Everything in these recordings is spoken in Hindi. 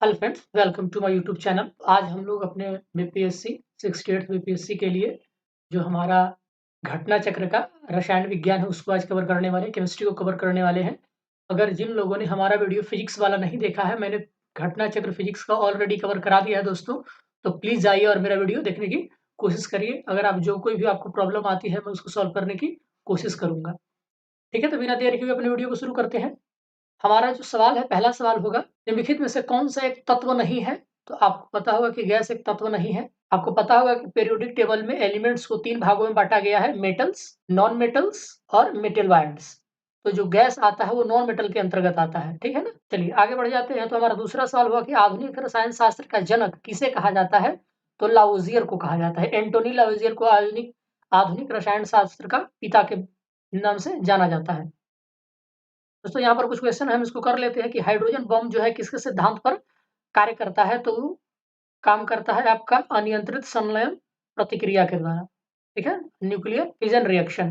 Hello friends, welcome to my YouTube channel. आज हम लोग अपने बीपीएससी 68th बीपीएससी के लिए जो हमारा घटना चक्र का रसायन विज्ञान है उसको आज कवर करने वाले हैं, केमिस्ट्री को कवर करने वाले हैं। अगर जिन लोगों ने हमारा वीडियो फिजिक्स वाला नहीं देखा है, मैंने घटना चक्र फिजिक्स का ऑलरेडी कवर करा दिया है दोस्तों, तो प्लीज़ जाइए और मेरा वीडियो देखने की कोशिश करिए। अगर आप जो कोई भी आपको प्रॉब्लम आती है मैं उसको सॉल्व करने की कोशिश करूँगा। ठीक है, तो बिना देर के हुए अपने वीडियो को शुरू करते हैं। हमारा जो सवाल है, पहला सवाल होगा, निम्नलिखित में से कौन सा एक तत्व नहीं है? तो आपको पता होगा कि गैस एक तत्व नहीं है। आपको पता होगा कि पीरियोडिक टेबल में एलिमेंट्स को 3 भागों में बाँटा गया है, मेटल्स, नॉन मेटल्स और मेटल बायन्ड्स। तो जो गैस आता है वो नॉन मेटल के अंतर्गत आता है, ठीक है ना? चलिए आगे बढ़ जाते हैं। तो हमारा दूसरा सवाल हुआ कि आधुनिक रसायन शास्त्र का जनक किसे कहा जाता है? तो लावोज़ियर को कहा जाता है। एंटोनी लावोज़ियर को आधुनिक आधुनिक रसायन शास्त्र का पिता के नाम से जाना जाता है। दोस्तों यहाँ पर कुछ क्वेश्चन है, हम इसको कर लेते हैं कि हाइड्रोजन बम जो है किसके सिद्धांत पर कार्य करता है? तो वो काम करता है आपका अनियंत्रित संलयन प्रतिक्रिया के द्वारा, ठीक है? Nuclear fission reaction.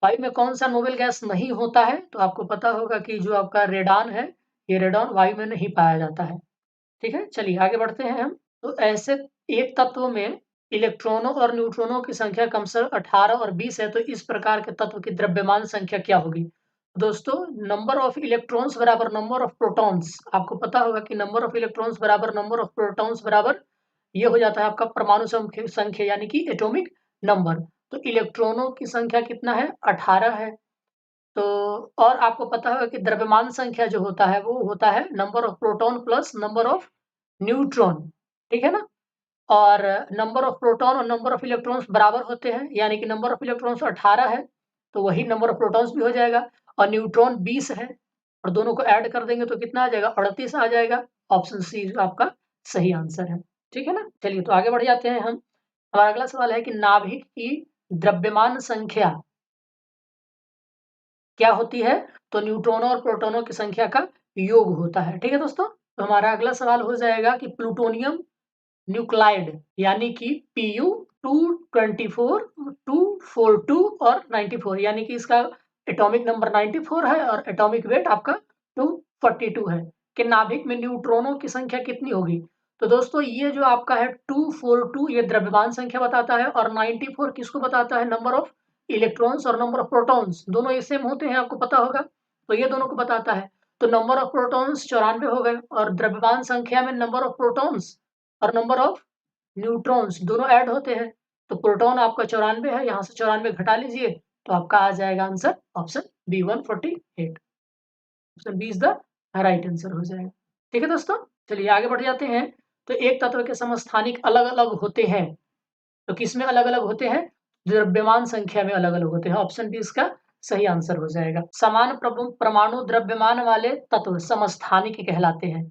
वायु में कौन-सा नोबेल गैस नहीं होता है? तो आपको पता होगा कि जो आपका रेडॉन है, ये रेडॉन वायु में नहीं पाया जाता है, ठीक है? चलिए आगे बढ़ते हैं हम। तो ऐसे एक तत्व में इलेक्ट्रॉनों और न्यूट्रॉनों की संख्या क्रमशः 18 और 20 है, तो इस प्रकार के तत्व की द्रव्यमान संख्या क्या होगी? दोस्तों, नंबर ऑफ इलेक्ट्रॉन्स बराबर नंबर ऑफ प्रोटॉन्स। आपको पता होगा कि नंबर ऑफ इलेक्ट्रॉन्स बराबर नंबर ऑफ प्रोटॉन्स बराबर ये हो जाता है आपका परमाणु संख्या यानी कि एटॉमिक नंबर। तो इलेक्ट्रॉनों की संख्या कितना है? 18 है। तो और आपको पता होगा कि द्रव्यमान संख्या जो होता है वो होता है number of proton plus number of neutron, ठीक है ना? और नंबर ऑफ प्रोटॉन और नंबर ऑफ इलेक्ट्रॉन्स बराबर होते हैं, यानी कि नंबर ऑफ इलेक्ट्रॉन्स 18 है, तो वही नंबर ऑफ प्रोटॉन्स भी हो जाएगा और न्यूट्रॉन 20 है और दोनों को ऐड कर देंगे तो कितना आ जाएगा? 38 आ जाएगा। ऑप्शन सी आपका सही आंसर है, ठीक है ना? चलिए तो आगे बढ़ जाते हैं हम। हमारा अगला सवाल है कि नाभिक की द्रव्यमान संख्या क्या होती है? तो न्यूट्रॉनों और प्रोटॉनों की संख्या का योग होता है, ठीक है दोस्तों? तो हमारा अगला सवाल हो जाएगा कि प्लूटोनियम न्यूक्लाइड यानी कि Pu 224, 242 और 94 यानी कि इसका एटॉमिक नंबर 94 है और एटॉमिक वेट आपका 242 है कि नाभिक में न्यूट्रॉनों की संख्या कितनी होगी? तो दोस्तों ये जो आपका है 242 ये द्रव्यमान संख्या बताता है और 94 किसको बताता है? नंबर ऑफ इलेक्ट्रॉन्स और नंबर ऑफ प्रोटॉन्स, दोनों ये सेम होते हैं, आपको पता होगा। तो ये दोनों को बताता है। तो नंबर ऑफ प्रोटॉन्स 94 हो गए और द्रव्यमान संख्या में नंबर ऑफ प्रोटॉन्स और नंबर ऑफ न्यूट्रॉन्स दोनों ऐड होते हैं। तो प्रोटॉन आपका 94 है, यहाँ से 94 घटा लीजिए तो आपका आ जाएगा answer option B 148। Option B is the right answer हो जाएगा, ठीक है दोस्तों? चलिए आगे बढ़ जाते हैं। तो एक तत्व के समस्थानिक अलग-अलग होते हैं, तो किसमें अलग-अलग होते हैं? द्रव्यमान संख्या में अलग-अलग होते हैं। ऑप्शन बी इसका सही आंसर हो जाएगा। समान परमाणु द्रव्यमान वाले तत्व समस्थानिक कहलाते हैं।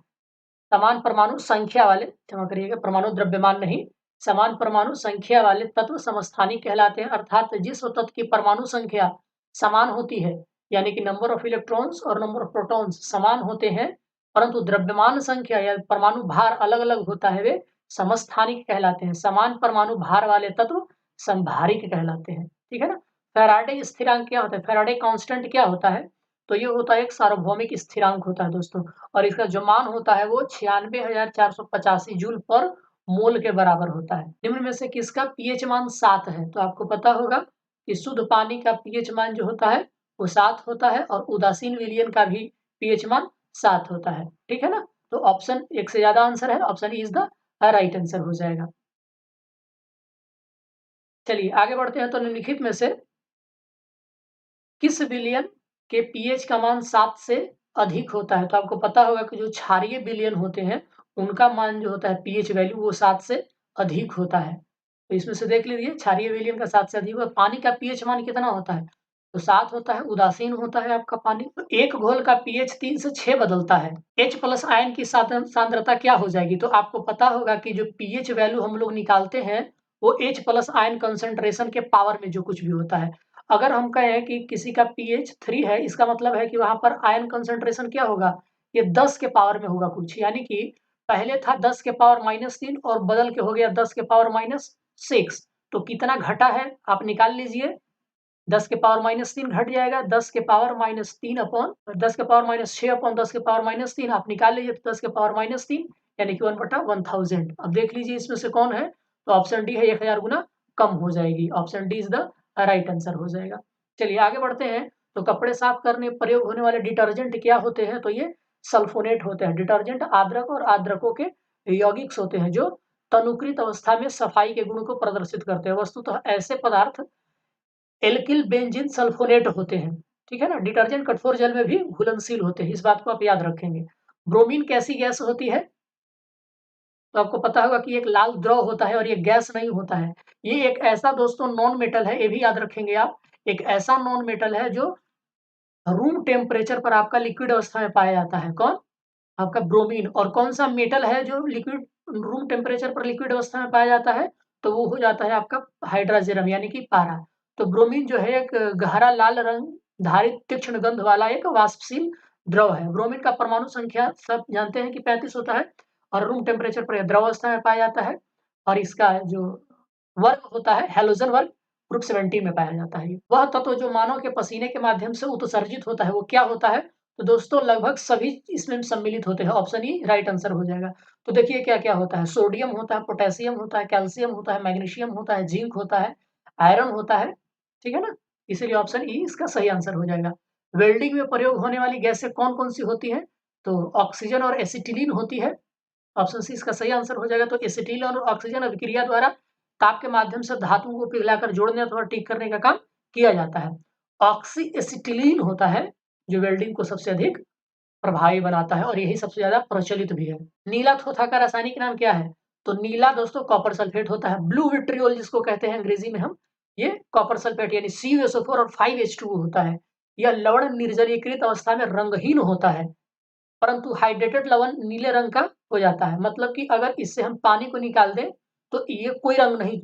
समान परमाणु संख्या वाले, क्षमा करिएगा, परमाणु द्रव्यमान नहीं, समान परमाणु संख्या वाले तत्व समस्थानिक कहलाते हैं, अर्थात जिस तत्व की परमाणु संख्या समान होती है, यानी कि नंबर ऑफ इलेक्ट्रॉन्स और नंबर ऑफ प्रोटॉन्स समान होते हैं, परंतु द्रव्यमान संख्या या परमाणु भार अलग-अलग होता है, वे समस्थानिक कहलाते हैं। समान परमाणु भार वाले तत्व समभारिक कहलाते हैं, ठीक है ना? फैराडे स्थिरांक क्या होता है? फैराडे कांस्टेंट क्या होता है? तो ये होता है एक सार्वभौमिक स्थिरांक होता है दोस्तों, और इसका जो मान होता है वो 96,485 जूल पर मोल के बराबर होता है। निम्न में से किसका पीएच मान 7 है? तो आपको पता होगा कि शुद्ध पानी का पीएच मान जो होता है वो 7 होता है और उदासीन विलयन का भी पीएच मान 7 होता है, ठीक है ना? तो ऑप्शन एक से ज्यादा आंसर है, option is the right answer हो जाएगा। चलिए आगे बढ़ते हैं। तो निम्नलिखित में से किस विलयन के पीएच का मान 7 से अधिक होता है? तो आपको पता होगा कि जो क्षारीय विलयन होते हैं, उनका मान जो होता है पीएच वैल्यू वो 7 से अधिक होता है। तो इसमें से देख लीजिए, क्षारीय विलयन का 7 से अधिक और पानी का पीएच मान कितना होता है? तो 7 होता है, उदासीन होता है आपका पानी। तो एक घोल का पीएच 3 से 6 बदलता है। H+ आयन की सांद्रता क्या हो जाएगी? तो आपको पता होगा कि जो पीएच वैल्यू हम लोग निकालते हैं, वो H+ आयन कंसंट्रेशन के पावर में जो कुछ भी होता है। अगर हम कहें कि किसी का पीएच 3 है, इसका मतलब है कि वहां पर आयन कंसंट्रेशन क्या होगा? ये 10 के पावर में होगा कुछ, यानी कि पहले था 10 के पावर -3 और बदल के हो गया 10 के पावर -6। तो कितना घटा है आप निकाल लीजिए। 10 के पावर -3 घट जाएगा, 10 के पावर -3 अपॉन 10 के पावर -6 अपॉन 10 के पावर -3 आप निकाल लीजिए, तो 10 के पावर -3 यानी कि 1/1000। अब देख लीजिए इसमें से कौन है, तो ऑप्शन डी है 1000 गुना कम हो जाएगी। Option D is the right answer हो जाएगा। चलिए आगे बढ़ते हैं। तो कपड़े साफ करने प्रयोग होने वाले डिटर्जेंट क्या होते हैं, तो ये सल्फोनेट होते हैं। डिटर्जेंट आद्रक और आद्रकों के यौगिक्स होते हैं जो तनुकृत अवस्था में सफाई के गुण को प्रदर्शित करते हैं। वस्तुतः ऐसे पदार्थ एल्किल बेंजीन सल्फोनेट होते हैं, ठीक है ना। डिटर्जेंट कठोर जल में भी घुलनशील होते हैं, इस बात को आप याद रखेंगे। ब्रोमीन कैसी गैस होती है, तो आपको पता होगा कि एक लाल द्रव होता है और ये गैस नहीं होता है। ये एक ऐसा दोस्तों नॉन मेटल है, ये भी याद रखेंगे आप। एक ऐसा नॉन मेटल है जो रूम टेम्परेचर पर आपका लिक्विड अवस्था में पाया जाता है। कौन? आपका ब्रोमीन। और कौन सा मेटल है जो लिक्विड रूम टेम्परेचर पर लिक्विड अवस्था में पाया जाता है, तो वो हो जाता है आपका हाइड्रोजन यानी कि पारा। तो ब्रोमीन जो है एक गहरा लाल रंग धारित तीक्ष्ण गंध वाला एक वाष्पशील द्रव है। ब्रोमीन का परमाणु संख्या सब जानते हैं कि 35 होता है और रूम टेम्परेचर पर द्रव अवस्था में पाया जाता है। और इसका जो वर्ग होता है हैलोजन वर्ग ग्रुप 70 में पाया जाता है। वह तत्व जो मानव के पसीने के माध्यम से उत्सर्जित होता है वो क्या होता है, तो दोस्तों लगभग सभी इसमें सम्मिलित होते हैं। ऑप्शन ई राइट आंसर हो जाएगा। तो देखिए क्या-क्या होता है, सोडियम होता है, पोटेशियम होता है, कैल्शियम होता है, मैग्नीशियम होता है, जिंक होता है, आयरन होता है, ठीक है ना? इसीलिए ऑप्शन ई इसका सही आंसर हो जाएगा। वेल्डिंग में प्रयोग होने वाली गैसें कौन-कौन सी होती हैं, तो ऑक्सीजन और एसिटिलीन होती है। ऑप्शन सी इसका सही आंसर हो जाएगा। तो एसिटिल और ऑक्सीजन अभिक्रिया द्वारा ताप के माध्यम से धातुओं को पिघलाकर जोड़ने अथवा ठीक करने का काम किया जाता है। ऑक्सी एसिटिलीन होता है जो वेल्डिंग को सबसे अधिक प्रभावी बनाता है और यही सबसे ज्यादा प्रचलित भी है। नीला थोथा का रासायनिक नाम क्या है, तो नीला दोस्तों कॉपर सल्फेट होता है। ब्लू विट्रियोल जिसको कहते हैं अंग्रेजी में हम, ये कॉपर सल्फेट यानी CuSO4 और 5H2O होता है। यह लवण निर्जलीकृत अवस्था में रंगहीन होता है, परंतु हाइड्रेटेड लवण नीले रंग का हो जाता है। मतलब कि अगर इससे हम पानी को निकाल दें तो ये कोई रंग नहीं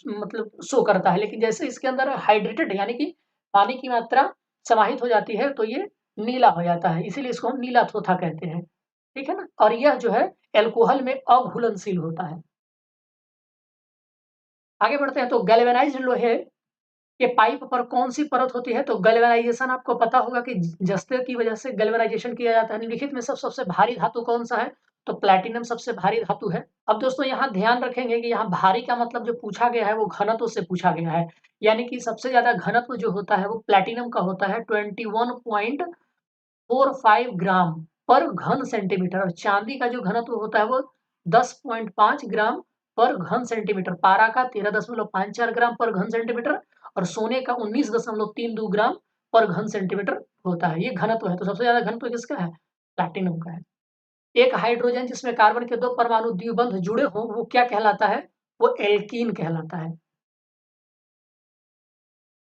मतलब शो करता है, लेकिन जैसे इसके अंदर हाइड्रेटेड यानी कि पानी की मात्रा समाहित हो जाती है तो ये नीला हो जाता है, इसीलिए इसको हम नीला थोथा कहते हैं, ठीक है ना। और यह जो है एल्कोहल में अघुलनशील होता है। आगे बढ़ते हैं। तो गैल्वेनाइज्ड लोहे के पाइप पर कौन-सी परत होती है? तो गैल्वेनाइज़ेशन आपको पता होगा कि जस्ते की वजह से गैल्वेनाइज़ेशन किया जाता है। निम्नलिखित में सबसे भारी धातु कौन-सा है? तो प्लैटिनम सबसे भारी धातु है। अब दोस्तों यहाँ ध्यान रखेंगे कि यहाँ भारी का मतलब जो पूछा गया है वो घनत्व से पूछा गया है। यानी कि सबसे ज़्यादा घनत्व जो होता है वो प्लैटिनम का होता है 21.45 ग्राम पर घन सेंटीमीटर और चांदी का जो घनत्व होता है वो 10.5 ग्राम पर घन सेंटीमीटर, पारा का 13.54 ग्राम पर घन सेंटीमीटर और सोने का 19.32 ग्राम पर घन सेंटीमीटर होता है। ये घनत्व है, तो सबसे ज्यादा घनत्व किसका है? प्लैटिनम का है। एक हाइड्रोजन जिसमें कार्बन के 2 परमाणु द्विबंध जुड़े हों वो क्या कहलाता है? वो एल्कीन कहलाता है,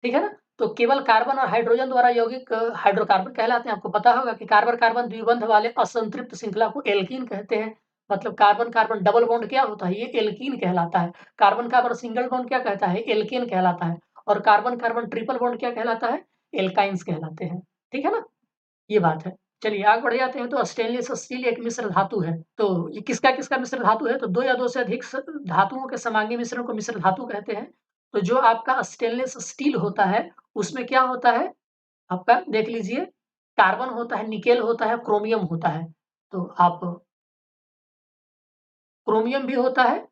ठीक है ना। तो केवल कार्बन और हाइड्रोजन द्वारा यौगिक हाइड्रोकार्बन कहलाते हैं। आपको पता होगा कि कार्बन-कार्बन द्विबंध वाले असंतृप्त श्रृंखला को एल्कीन कहते हैं। मतलब कार्बन-कार्बन डबल बॉन्ड क्या होता है? ये एल्कीन कहलाता है। कार्बन-कार्बन सिंगल बॉन्ड क्या कहता है? एल्केन कहलाता है। और कार्बन-कार्बन ट्रिपल बॉन्ड क्या कहलाता है? एल्काइन्स कहलाते हैं, ठीक है ना? ये बात है। चलिए आगे बढ़ जाते हैं। तो स्टेनलेस स्टील एक मिश्र धातु है। तो ये किसका-किसका मिश्र धातु है? तो 2 या 2 से अधिक धातुओं के समांगी मिश्रण को मिश्र धातु कहते हैं। तो जो आपका स्टेनलेस स्टील होता है, उसमें क्या होता है? आपका देख लीजिए, कार्बन होता है, निकेल होता है, क्रोमियम होता है। तो आप क्रोमियम भी होता है,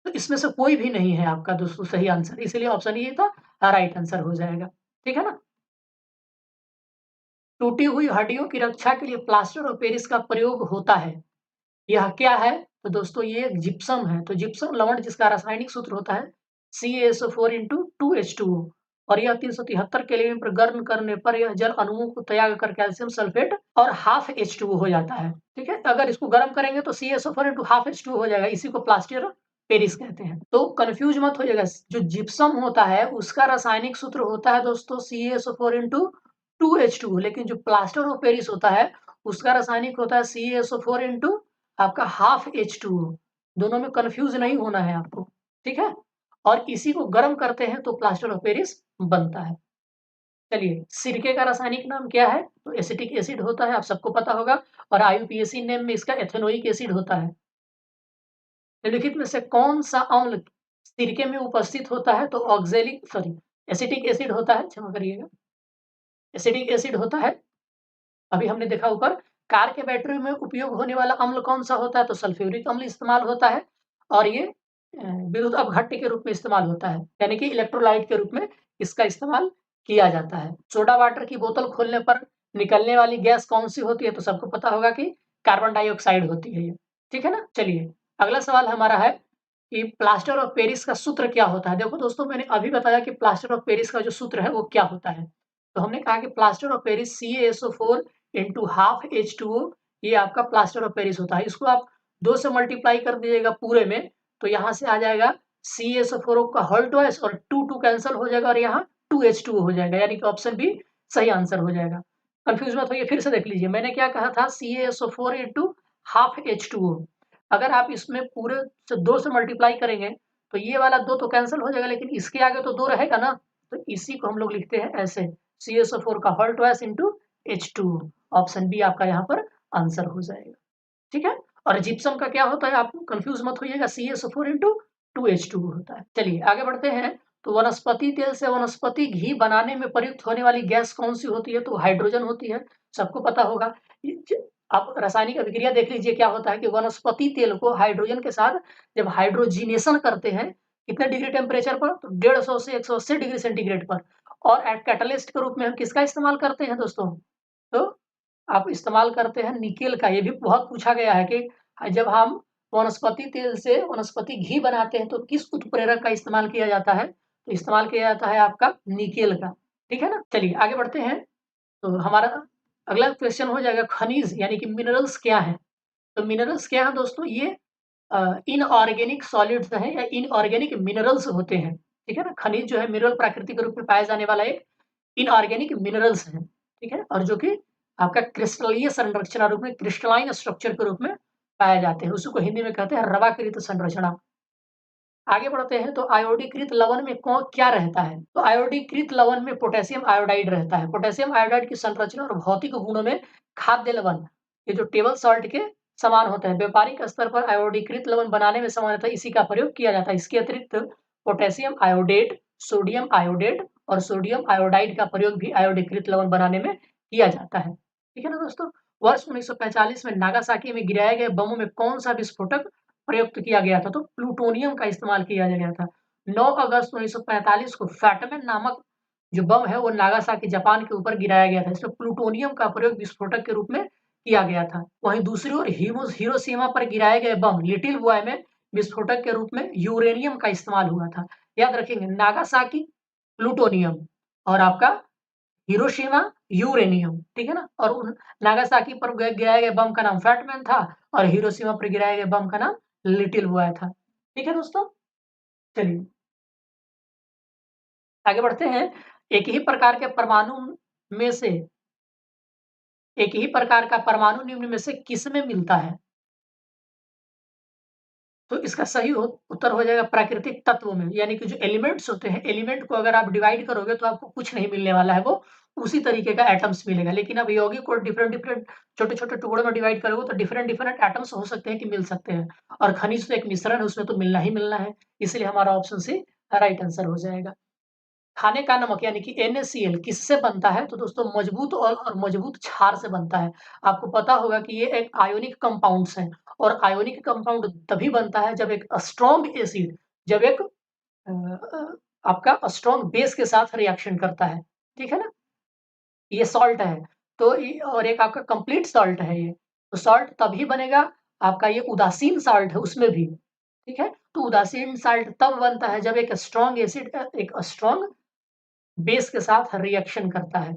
तो इसमें से कोई भी नहीं है आपका दोस्तों सही आंसर। इसलिए ऑप्शन ये था राइट आंसर हो जाएगा। ठीक है ना? टूटी हुई हड्डियों की रक्षा के लिए प्लास्टर ऑफ पेरिस का प्रयोग होता है। यह क्या है? तो दोस्तों ये जिप्सम है। तो जिप्सम लवण जिसका रासायनिक सूत्र होता है CaSO4 इंटू 2H2O और यह 373 केल्विन पर गर्म करने पर यह जल अणुओं को त्याग कर कैल्शियम सल्फेट और हाफ H2O हो जाता है। ठीक है? अगर इसको गर्म करेंगे तो CaSO4 इंटू हाफ H2O हो जाएगा। इसी को प्लास्टर ऑफ पेरिस कहते हैं। तो कंफ्यूज मत होइएगा। जो जिप्सम होता है उसका रासायनिक सूत्र होता है दोस्तों CaSO4 इंटू 2H2O, लेकिन जो प्लास्टर ऑफ पेरिस होता है उसका रासायनिक होता है CaSO4 इंटू आपका हाफ H2O। दोनों में कंफ्यूज नहीं होना है आपको, ठीक है। और इसी को गर्म करते हैं तो प्लास्टर ऑफ पेरिस बनता है। चलिए सिरके का रासायनिक नाम क्या है? तो एसिटिक एसिड होता है, आप सबको पता होगा। और IUPAC नेम में इसका एथेनोइक एसिड होता है। निम्नलिखित में से कौन सा अम्ल सिरके में उपस्थित होता है? तो ऑक्जेलिक सॉरी एसिटिक एसिड होता है, क्षमा करिएगा। एसिटिक एसिड होता है, अभी हमने देखा ऊपर कार के बैटरी में उपयोग होने वाला अम्ल कौन-सा होता है? तो सल्फ्यूरिक अम्ल इस्तेमाल होता है और ये विद्युत अपघट्य के रूप में इस्तेमाल होता है, यानी कि इलेक्ट्रोलाइट के रूप में इसका इस्तेमाल किया जाता है। सोडा वाटर की बोतल खोलने पर निकलने वाली गैस कौन-सी होती है? तो सबको पता होगा कि कार्बन डाइऑक्साइड होती है ये, ठीक है ना? चलिए, अगला सवाल हमारा है कि प्लास्टर ऑफ पेरिस का सूत्र क्या होता है? देखो दोस्तों, मैंने अभी बताया कि प्लास्टर ऑफ पेरिस का जो सूत्र है वो क्या होता है। तो हमने कहा कि plaster of Paris CaSO4 into half H2O, ये आपका प्लास्टर ऑफ पेरिस होता है। इसको आप 2 से मल्टीप्लाई कर दीजिएगा पूरे में, तो यहाँ से आ जाएगा CaSO4 का होल ट्वाइस और 2 कैंसल हो जाएगा और यहाँ 2H2O हो जाएगा, यानी कि ऑप्शन बी सही आंसर हो जाएगा। कन्फ्यूज मत होइए, फिर से देख लीजिए। मैंने क्या कहा था? CaSO4 into half H2O। अगर आप इसमें पूरे से 2 से मल्टीप्लाई करेंगे, तो ये वाला 2 तो कैंसल हो जाएगा, लेकिन इसके आगे तो 2 रहेगा ना, तो इसी को हम लोग लिखते हैं ऐसे, CaSO4 का whole twice into H2O। Option B आपका यहाँ पर आंसर हो जाएगा, ठीक है? और जिप्सम का क्या होता है? आप कन्फ्यूज मत होइएगा, CaSO4 इंटू 2H2O होता है। चलिए आगे बढ़ते हैं। तो वनस्पति तेल से वनस्पति घी बनाने में प्रयुक्त होने वाली गैस कौन-सी होती है? तो हाइड्रोजन होती है, सबको पता होगा। ये ज आप रासायनिक अभिक्रिया देख लीजिए, क्या होता है कि वनस्पति तेल को हाइड्रोजन के साथ जब हाइड्रोजिनेशन करते हैं, कितने डिग्री टेम्परेचर पर? तो 150 से 180 डिग्री सेंटीग्रेड पर। और कैटलिस्ट के रूप में हम किसका इस्तेमाल करते हैं दोस्तों? तो आप इस्तेमाल करते हैं निकेल का। ये भी बहुत पूछा गया है कि जब हम वनस्पति तेल से वनस्पति घी बनाते हैं, तो किस उत्प्रेरक का इस्तेमाल किया जाता है? तो इस्तेमाल किया जाता है आपका निकेल का, ठीक है ना? चलिए आगे बढ़ते हैं। तो हमारा अगला क्वेश्चन हो जाएगा, खनिज यानी कि मिनरल्स क्या हैं? तो मिनरल्स क्या हैं दोस्तों? ये इनऑर्गेनिक सॉलिड्स हैं या इनऑर्गेनिक मिनरल्स होते हैं, ठीक है ना? खनिज जो है मिनरल प्रकृति के रूप में पाया जाने वाला एक इनऑर्गेनिक मिनरल्स है, ठीक है? और जो कि आपका क्रिस्टलीय संरचना रूप में, क्रिस्टलाइन स्ट्रक्चर के रूप में पाए जाते हैं। उसी को हिंदी में कहते हैं रवाकृत संरचना। आगे बढ़ते हैं। तो आयोडीकृत लवण में कौन क्या रहता है? तो आयोडीकृत लवण में पोटेशियम आयोडाइड रहता है। पोटेशियम आयोडाइड की संरचना और भौतिक गुणों में खाद्य लवण, ये जो टेबल सॉल्ट के समान होता है। व्यापारिक स्तर पर आयोडीकृत लवण बनाने में सामान्यतः इसी का प्रयोग किया जाता है। इसके अतिरिक्त पोटेशियम आयोडेट, सोडियम आयोडेट और सोडियम आयोडाइड का प्रयोग भी आयोडीकृत लवण बनाने में किया जाता है। ठीक है ना दोस्तों? वर्ष 1945 में नागासाकी में गिराए गए बमों में कौन-सा विस्फोटक प्रयुक्त किया गया था? तो प्लूटोनियम का इस्तेमाल किया गया था। 9 अगस्त 1945 को फैटमैन नामक जो बम है वो नागासाकी जापान के ऊपर गिराया गया था। इसमें प्लूटोनियम का प्रयोग विस्फोटक के रूप में किया गया था। वहीं दूसरी ओर हिरोशिमा पर गिराए गए बम लिटिल बॉय में विस्फोटक के रूप में यूरेनियम का इस्तेमाल हुआ था। याद रखेंगे, नागासाकी प्लूटोनियम और आपका हिरोशिमा यूरेनियम, ठीक है ना? और उन नागासाकी पर गिराए गए बम का नाम फैटमैन था और हिरोशिमा पर गिराए गए बम का नाम लिटिल बॉय था। ठीक है दोस्तों? चलिए आगे बढ़ते हैं। एक ही प्रकार के परमाणु में से एक ही प्रकार का परमाणु निम्न में से किसमें मिलता है? तो इसका सही उत्तर हो जाएगा प्राकृतिक तत्व में, यानी कि जो एलिमेंट्स होते हैं, एलिमेंट को अगर आप डिवाइड करोगे तो आपको कुछ नहीं मिलने वाला है, वो उसी तरीके का एटम्स मिलेगा। लेकिन अब यौगिक को डिफरेंट-डिफरेंट छोटे-छोटे टुकड़ों में डिवाइड करोगे तो डिफरेंट-डिफरेंट एटम्स हो सकते हैं कि मिल सकते हैं। और खनिज तो एक मिश्रण है, उसमें तो मिलना ही मिलना है। इसलिए हमारा ऑप्शन सी राइट आंसर हो जाएगा। खाने का नमक यानी कि NaCl किससे बनता है? तो दोस्तों मजबूत और मजबूत क्षार से बनता है। आपको पता होगा कि ये एक आयोनिक कंपाउंड्स हैं और आयोनिक कंपाउंड तभी बनता है जब एक स्ट्रॉन्ग एसिड जब एक आपका स्ट्रॉन्ग बेस के साथ रिएक्शन करता है। ठीक है ना? ये सॉल्ट है। तो ये और एक आपका कंप्लीट सॉल्ट है ये। तो सॉल्ट तभी बनेगा, आपका ये उदासीन सॉल्ट है उसमें भी। ठीक है? तो उदासीन सॉल्ट तब बनता है जब एक स्ट्रॉन्ग एसिड एक स्ट्रॉन्ग बेस के साथ रिएक्शन करता है।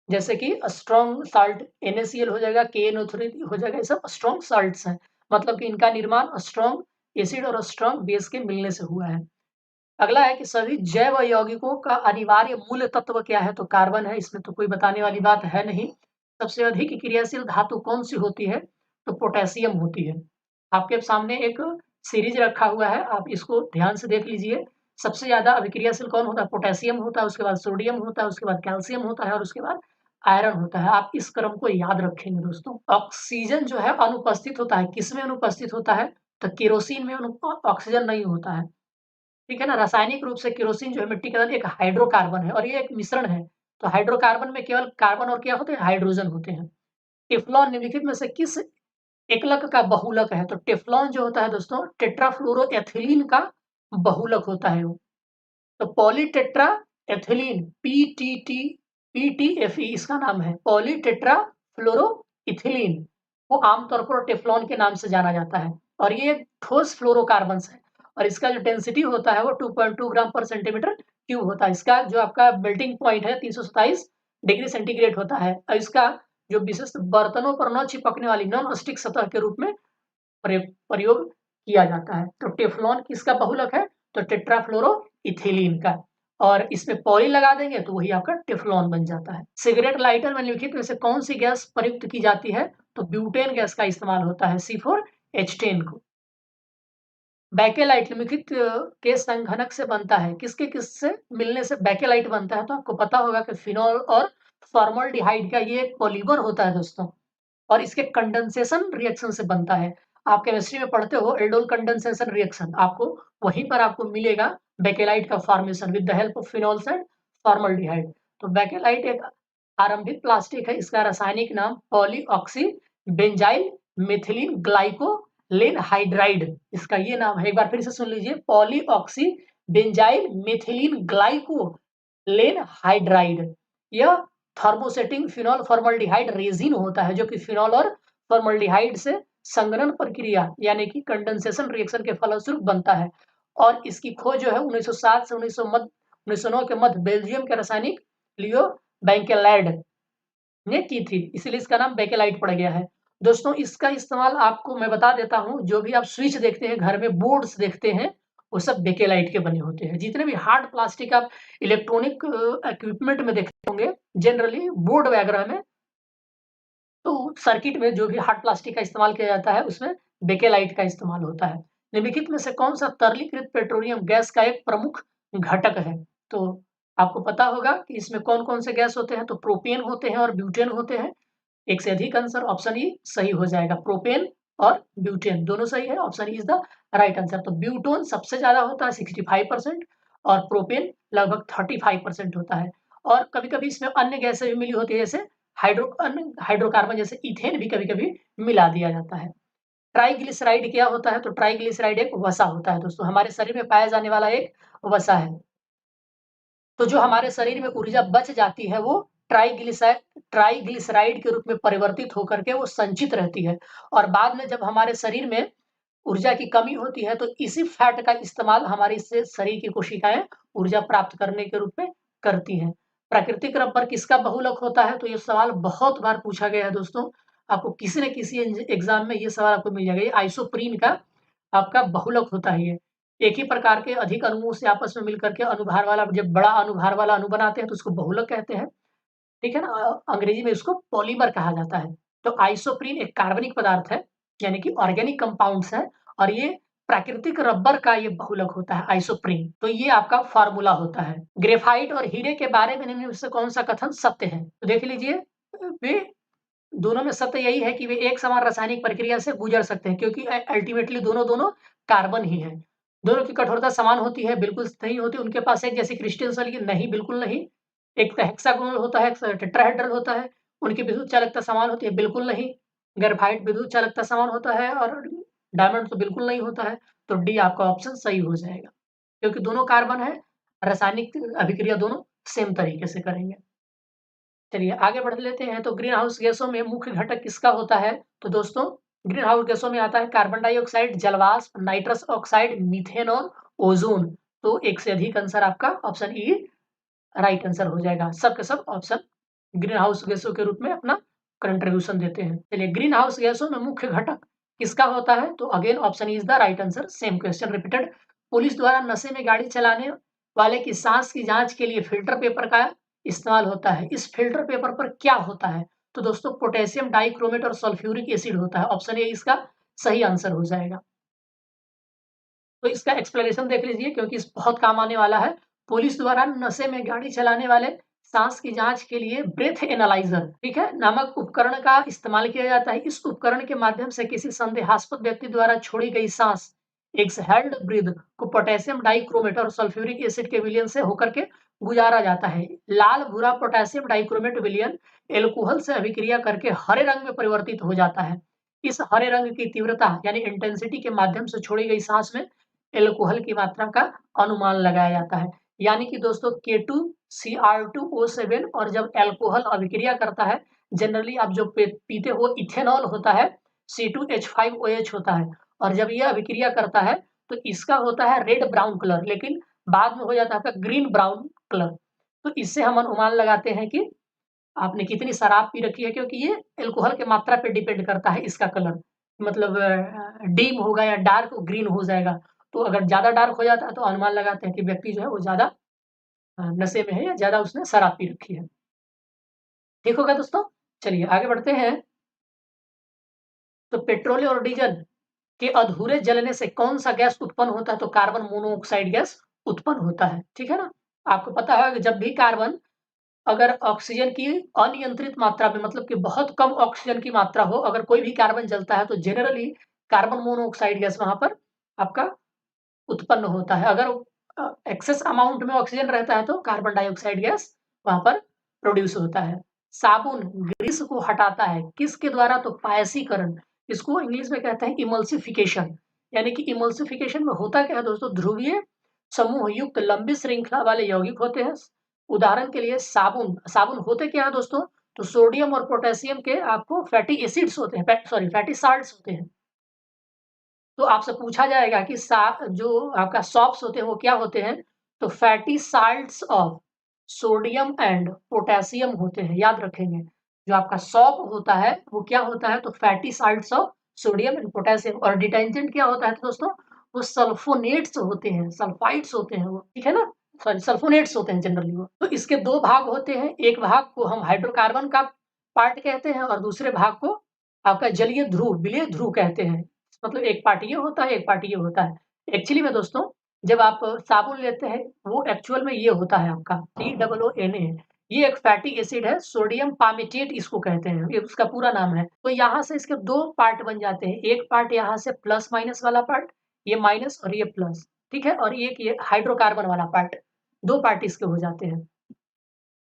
जैसे कि स्ट्रॉन्ग साल्ट NaCl हो जाएगा, KNO3 हो जाएगा, ये सब स्ट्रॉन्ग साल्ट्स हैं। मतलब कि इनका निर्माण स्ट्रॉन्ग एसिड और स्ट्रॉन्ग बेस के मिलने से हुआ है। अगला है कि सभी जैव यौगिकों का अनिवार्य मूल तत्व क्या है? तो कार्बन है, इसमें तो कोई बताने वाली बात है नहीं। सबसे अधिक क्रियाशील धातु कौन-सी होती है? तो पोटेशियम होती है। आपके सामने एक सीरीज रखा हुआ है, आप इसको ध्यान से देख लीजिए। सबसे ज़्यादा अभिक्रियाशील कौन होता है? पोटेशियम होता है, उसके बाद सोडियम होता है, उसके बाद कैल्शियम होता है और उसके बाद आयरन होता है। आप इस क्रम को याद रखेंगे दोस्तों। ऑक्सीजन जो है अनुपस्थित होता है, किसमें अनुपस्थित होता है? तो केरोसिन में ऑक्सीजन नहीं होता है। ठीक है ना? रासायनिक रूप से केरोसिन जो है मिट्टी के अंदर एक हाइड्रोकार्बन है और ये एक मिश्रण है। तो हाइड्रोकार्बन में केवल कार्बन और क्या होते हैं? हाइड्रोजन होते हैं। टेफ्लॉन निम्नलिखित में से किस एकलक का बहुलक है? तो टेफ्लॉन जो होता है दोस्तों टेट्राफ्लोरोएथिलीन का बहुलक होता है वो। तो पॉलीटेट्रा एथिलीन पीटीएफई इसका नाम है, पॉलीटेट्राफ्लोरोइथिलीन। वो आमतौर पर टेफ्लॉन के नाम से जाना जाता है और ये ठोस फ्लोरोकार्बन्स है और इसका जो डेंसिटी होता है वो 2.2 ग्राम पर सेंटीमीटर क्यूब होता है। इसका जो आपका मेल्टिंग पॉइंट है 327 डिग्री सेंटीग्रेड होता है और इसका जो विशिष्ट बर्तनों पर न चिपकने वाली नॉन स्टिक सतह के रूप में प्रयोग किया जाता है। तो टेफ्लॉन किसका बहुलक है? तो टेट्राफ्लोरोइथिलीन का। और इसमें पॉली लगा देंगे तो वही आपका टेफ्लॉन बन जाता है। सिगरेट लाइटर में निम्नलिखित में से कौन सी गैस प्रयुक्त की जाती है? तो ब्यूटेन गैस का इस्तेमाल होता है C4H10 को। बैकेलाइट निम्नलिखित के संघनक से बनता है। किसके किससे मिलने से बैकेलाइट बनता है? तो आपको पता होगा कि फिनॉल और फॉर्मल्डिहाइड का ये एक पॉलीमर होता है दोस्तों और इसके कंडेंसेशन रिएक्शन से बनता है। आप केमिस्ट्री में पढ़ते हो एल्डोल कंडेंसेशन रिएक्शन, आपको वहीं पर आपको मिलेगा बेकेलाइट का formation with the help of phenols and formaldehyde. तो बेकेलाइट एक आरंभिक प्लास्टिक है, इसका रासायनिक नाम पॉलीऑक्सी बेंजाइल मिथिलीन ग्लाइकोलेन हाइड्राइड, इसका ये नाम है। एक बार फिर से सुन लीजिए, पॉलीऑक्सी बेंजाइल मिथिलीन ग्लाइकोलेन हाइड्राइड। यह थर्मोसेटिंग फिनॉल फॉर्मल्डिहाइड रेजिन होता है जो कि फिनॉल और फॉर्मल्डिहाइड से संघनन प्रक्रिया यानी कि कंडेंसेशन रिएक्शन के फलस्वरूप बनता है और इसकी खोज जो है 1907 से 1909 के मध्य बेल्जियम के रासायनिक लियो बैंकेलैड ने की थी, इसलिए इसका नाम बेकेलाइट पड़ गया है। दोस्तों इसका इस्तेमाल आपको मैं बता देता हूँ, जो भी आप स्विच देखते हैं घर में, बोर्ड्स देखते हैं, वो सब बेकेलाइट के बने होते हैं। जितने भी हार्ड प्लास्टिक आप इलेक्ट्रॉनिक इक्विपमेंट में देखते होंगे, जनरली बोर्ड वगैरह में, तो सर्किट में जो भी हार्ड प्लास्टिक का इस्तेमाल किया जाता है उसमें बेकेलाइट का इस्तेमाल होता है। निम्नलिखित में से कौन सा तरलीकृत पेट्रोलियम गैस का एक प्रमुख घटक है? तो आपको पता होगा कि इसमें कौन-कौन से गैस होते हैं, तो प्रोपेन होते हैं और ब्यूटेन होते हैं। एक से अधिक आंसर ऑप्शन ई सही हो जाएगा। प्रोपेन और ब्यूटेन दोनों सही है, option E is the right answer. तो ब्यूटोन सबसे ज्यादा होता है 65% और प्रोपेन लगभग 35% होता है। और कभी-कभी इसमें अन्य गैसें भी मिली होती है, जैसे हाइड्रोकार्बन जैसे इथेन भी कभी-कभी मिला दिया जाता है। ट्राइग्लिसराइड क्या होता है? तो ट्राइग्लिसराइड एक वसा होता है दोस्तों, हमारे शरीर में पाया जाने वाला एक वसा है। तो जो हमारे शरीर में ऊर्जा बच जाती है वो ट्राइग्लिसराइड के रूप में परिवर्तित होकर के वो संचित रहती है और बाद में जब हमारे शरीर में ऊर्जा की कमी होती है तो इसी फैट का इस्तेमाल हमारे इससे शरीर की कोशिकाएं ऊर्जा प्राप्त करने के रूप में करती हैं। प्राकृतिक रबर किसका बहुलक होता है? तो ये सवाल बहुत बार पूछा गया है दोस्तों, आपको किसी न किसी एग्जाम में ये सवाल आपको मिल जाएगा। ये आइसोप्रीन का आपका बहुलक होता है। ये एक ही प्रकार के अधिक अणुओं से आपस में मिलकर के अनुभार वाला, जब बड़ा अनुभार वाला अणु बनाते हैं तो उसको बहुलक कहते हैं, ठीक है ना? अंग्रेजी में इसको पॉलीमर कहा जाता है। तो आइसोप्रीन एक कार्बनिक पदार्थ है, यानी कि ऑर्गेनिक कंपाउंड्स है और ये प्राकृतिक रबर का ये बहुलक होता है आइसोप्रीन। तो ये आपका फार्मूला होता है। ग्रेफाइट और हीरे के बारे में निम्न में से कौन सा कथन सत्य है? तो देख लीजिए, वे दोनों में सत्य यही है कि वे एक समान रासायनिक प्रक्रिया से गुजर सकते हैं क्योंकि अल्टीमेटली दोनों कार्बन ही हैं। दोनों की कठोरता समान होती है, बिल्कुल नहीं होती। उनके पास एक जैसी क्रिस्टल शैली नहीं, बिल्कुल नहीं। एक तो हेक्सागोनल होता है, एक टेट्राहेड्रल होता है। उनकी विद्युत चालकता समान होती है, बिल्कुल नहीं। ग्रेफाइट विद्युत चालकता समान होता है और डायमंड तो बिल्कुल नहीं होता है। तो डी आपका ऑप्शन सही हो जाएगा क्योंकि दोनों कार्बन है, रासायनिक अभिक्रिया दोनों सेम तरीके से करेंगे। चलिए आगे बढ़ लेते हैं। तो ग्रीन हाउस गैसों में मुख्य घटक किसका होता है? तो दोस्तों ग्रीन हाउस गैसों में आता है कार्बन डाइऑक्साइड, जलवाष्प, नाइट्रस ऑक्साइड, मीथेन और ओजोन। तो एक से अधिक आंसर आपका ऑप्शन ई राइट आंसर हो जाएगा। सब के सब ऑप्शन ग्रीन हाउस गैसों के रूप में अपना कंट्रीब्यूशन देते हैं। चलिए ग्रीन हाउस गैसों में मुख्य घटक किसका होता है? तो again option is the right answer. Same question repeated. Police द्वारा नशे में गाड़ी चलाने वाले की सांस की जांच के लिए फिल्टर पेपर का इस्तेमाल होता है। इस फिल्टर पेपर पर क्या होता है? तो दोस्तों पोटेशियम डाइक्रोमेट और सल्फ्यूरिक एसिड होता है। ऑप्शन ए इसका सही आंसर हो जाएगा। तो इसका एक्सप्लेनेशन देख लीजिए क्योंकि इस बहुत काम आने वाला है। पुलिस द्वारा नशे में गाड़ी चलाने वाले सांस की जांच के लिए ब्रेथ एनालाइजर, ठीक है, नामक उपकरण का इस्तेमाल किया जाता है। इस उपकरण के माध्यम से किसी संदेहास्पद व्यक्ति द्वारा छोड़ी गई सांस, एक्सहेल्ड ब्रीथ को पोटेशियम डाइक्रोमेट और सल्फ्यूरिक एसिड के विलयन से होकर के गुजारा जाता है। लाल भूरा पोटेशियम डाइक्रोमेट विलयन एल्कोहल से अभिक्रिया करके हरे रंग में परिवर्तित हो जाता है। इस हरे रंग की तीव्रता यानी इंटेंसिटी के माध्यम से छोड़ी गई सांस में एल्कोहल की मात्रा का अनुमान लगाया जाता है। यानी कि दोस्तों K2Cr2O7 और जब एल्कोहल अभिक्रिया करता है, जनरली आप जो पीते हो इथेनॉल होता है, C2H5OH होता है, और जब यह अभिक्रिया करता है तो इसका होता है रेड ब्राउन कलर, लेकिन बाद में हो जाता है आपका ग्रीन ब्राउन कलर। तो इससे हम अनुमान लगाते हैं कि आपने कितनी शराब पी रखी है, क्योंकि ये अल्कोहल की मात्रा पे डिपेंड करता है इसका कलर। मतलब डीम होगा या डार्क ग्रीन हो जाएगा। तो अगर ज़्यादा डार्क हो जाता है तो अनुमान लगाते हैं कि व्यक्ति जो है वो ज़्यादा नशे में है या ज़्यादा उसने शराब पी रखी है। ठीक होगा दोस्तों? चलिए आगे बढ़ते हैं। तो पेट्रोल और डीजल के अधूरे जलने से कौन-सा गैस उत्पन्न होता है? तो कार्बन मोनोऑक्साइड गैस उत्पन्न होता है। ठीक है ना? आपको पता है कि जब भी कार्बन अगर ऑक्सीजन की अनियंत्रित मात्रा में, मतलब कि बहुत कम ऑक्सीजन की मात्रा हो, अगर कोई भी कार्बन जलता है तो जनरली कार्बन मोनोऑक्साइड गैस वहाँ पर आपका उत्पन्न होता है। अगर एक्सेस अमाउंट में ऑक्सीजन रहता है तो कार्बन डाइऑक्साइड गैस वहाँ पर प्रोड्यूस होता है। साबुन ग्रीस को हटाता है, किसके द्वारा? तो पायसीकरण। इसको इंग्लिश में कहते हैं इमल्सिफिकेशन। यानी कि इमल्सिफिकेशन में होता क्या है दोस्तों? ध्रुवीय समूह युक्त लंबी श्रृंखला वाले यौगिक होते हैं। उदाहरण के लिए साबुन, साबुन होते क्या है दोस्तों? तो सोडियम और पोटेशियम के आपको फैटी एसिड्स होते हैं, फैटी साल्ट्स होते हैं। तो आपसे पूछा जाएगा कि जो आपका सॉप्स होते हैं वो क्या होते हैं? तो fatty salts of sodium and potassium होते हैं, याद रखेंगे। जो आपका सॉप होता है वो क्या होता है? तो fatty salts of sodium and potassium. और डिटर्जेंट क्या होता है तो दोस्तों? वो सल्फोनेट्स होते हैं, सल्फाइड्स होते हैं वो, ठीक है ना? सॉरी, सल्फोनेट्स होते हैं जनरली वो। तो इसके 2 भाग होते हैं, एक भाग को हम हाइड्रोकार्बन का पार्ट कहते हैं और दूसरे भाग को आपका जलीय ध्रुव, विलेय ध्रुव कहते हैं। मतलब एक पार्ट ये होता है, एक पार्ट ये होता है। एक्चुअली में दोस्तों जब आप साबुन लेते हैं वो एक्चुअल में ये होता है आपका COONA। ये एक फैटी एसिड है, सोडियम पामेटेट इसको कहते हैं, ये उसका पूरा नाम है। तो यहाँ से इसके 2 पार्ट बन जाते हैं। एक पार्ट यहाँ से प्लस माइनस वाला पार्ट, ये माइनस और ये प्लस, ठीक है? और एक ये हाइड्रोकार्बन वाला पार्ट, 2 पार्ट इसके हो जाते हैं।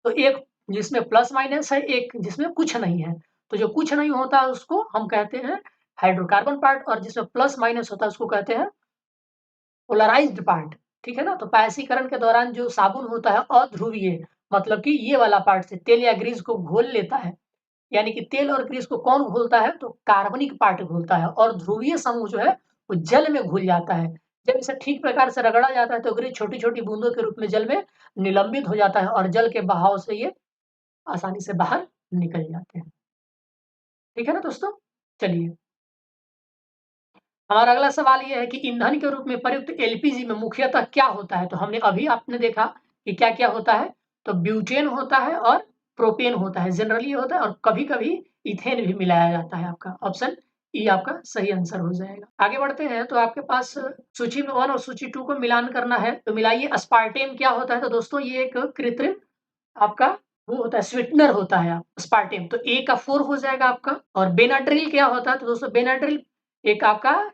तो एक जिसमें प्लस माइनस है, एक जिसमें कुछ नहीं है। तो जो कुछ नहीं होता है उसको हम कहते हैं हाइड्रोकार्बन पार्ट, और जिसमें प्लस माइनस होता है उसको कहते हैं पोलराइज्ड पार्ट, ठीक है ना? तो पायसीकरण के दौरान जो साबुन होता है अध्रुवीय, मतलब कि ये वाला पार्ट से तेल या ग्रीस को घोल लेता है। यानी कि तेल और ग्रीस को कौन घोलता है? तो कार्बनिक पार्ट घोलता है, और ध्रुवीय समूह जो है वो जल में घुल जाता है। जब इसे ठीक प्रकार से रगड़ा जाता है तो ग्रीस छोटी-छोटी बूंदों के रूप में जल में निलंबित हो जाता है और जल के बहाव से ये आसानी से बाहर निकल जाते हैं। ठीक है ना दोस्तों? चलिए, हमारा अगला सवाल ये है कि ईंधन के रूप में प्रयुक्त एलपीजी में मुख्यतः क्या होता है? तो हमने अभी आपने देखा कि क्या-क्या होता है, तो ब्यूटेन होता है और प्रोपेन होता है, जनरली ये होता है, और कभी-कभी इथेन भी मिलाया जाता है आपका। ऑप्शन ई आपका सही आंसर हो जाएगा। आगे बढ़ते हैं, तो आपके पास सूची में 1 और सूची 2 को मिलान करना है, तो मिलाइए। अस्पार्टेम क्या होता है? तो दोस्तों ये एक कृत्रिम आपका वो होता है, स्वीटनर होता है अस्पार्टेम, तो ए का 4 हो जाएगा आपका। और बेनाड्रिल क्या होता है? तो दोस्तों बेनाड्रिल एक आपका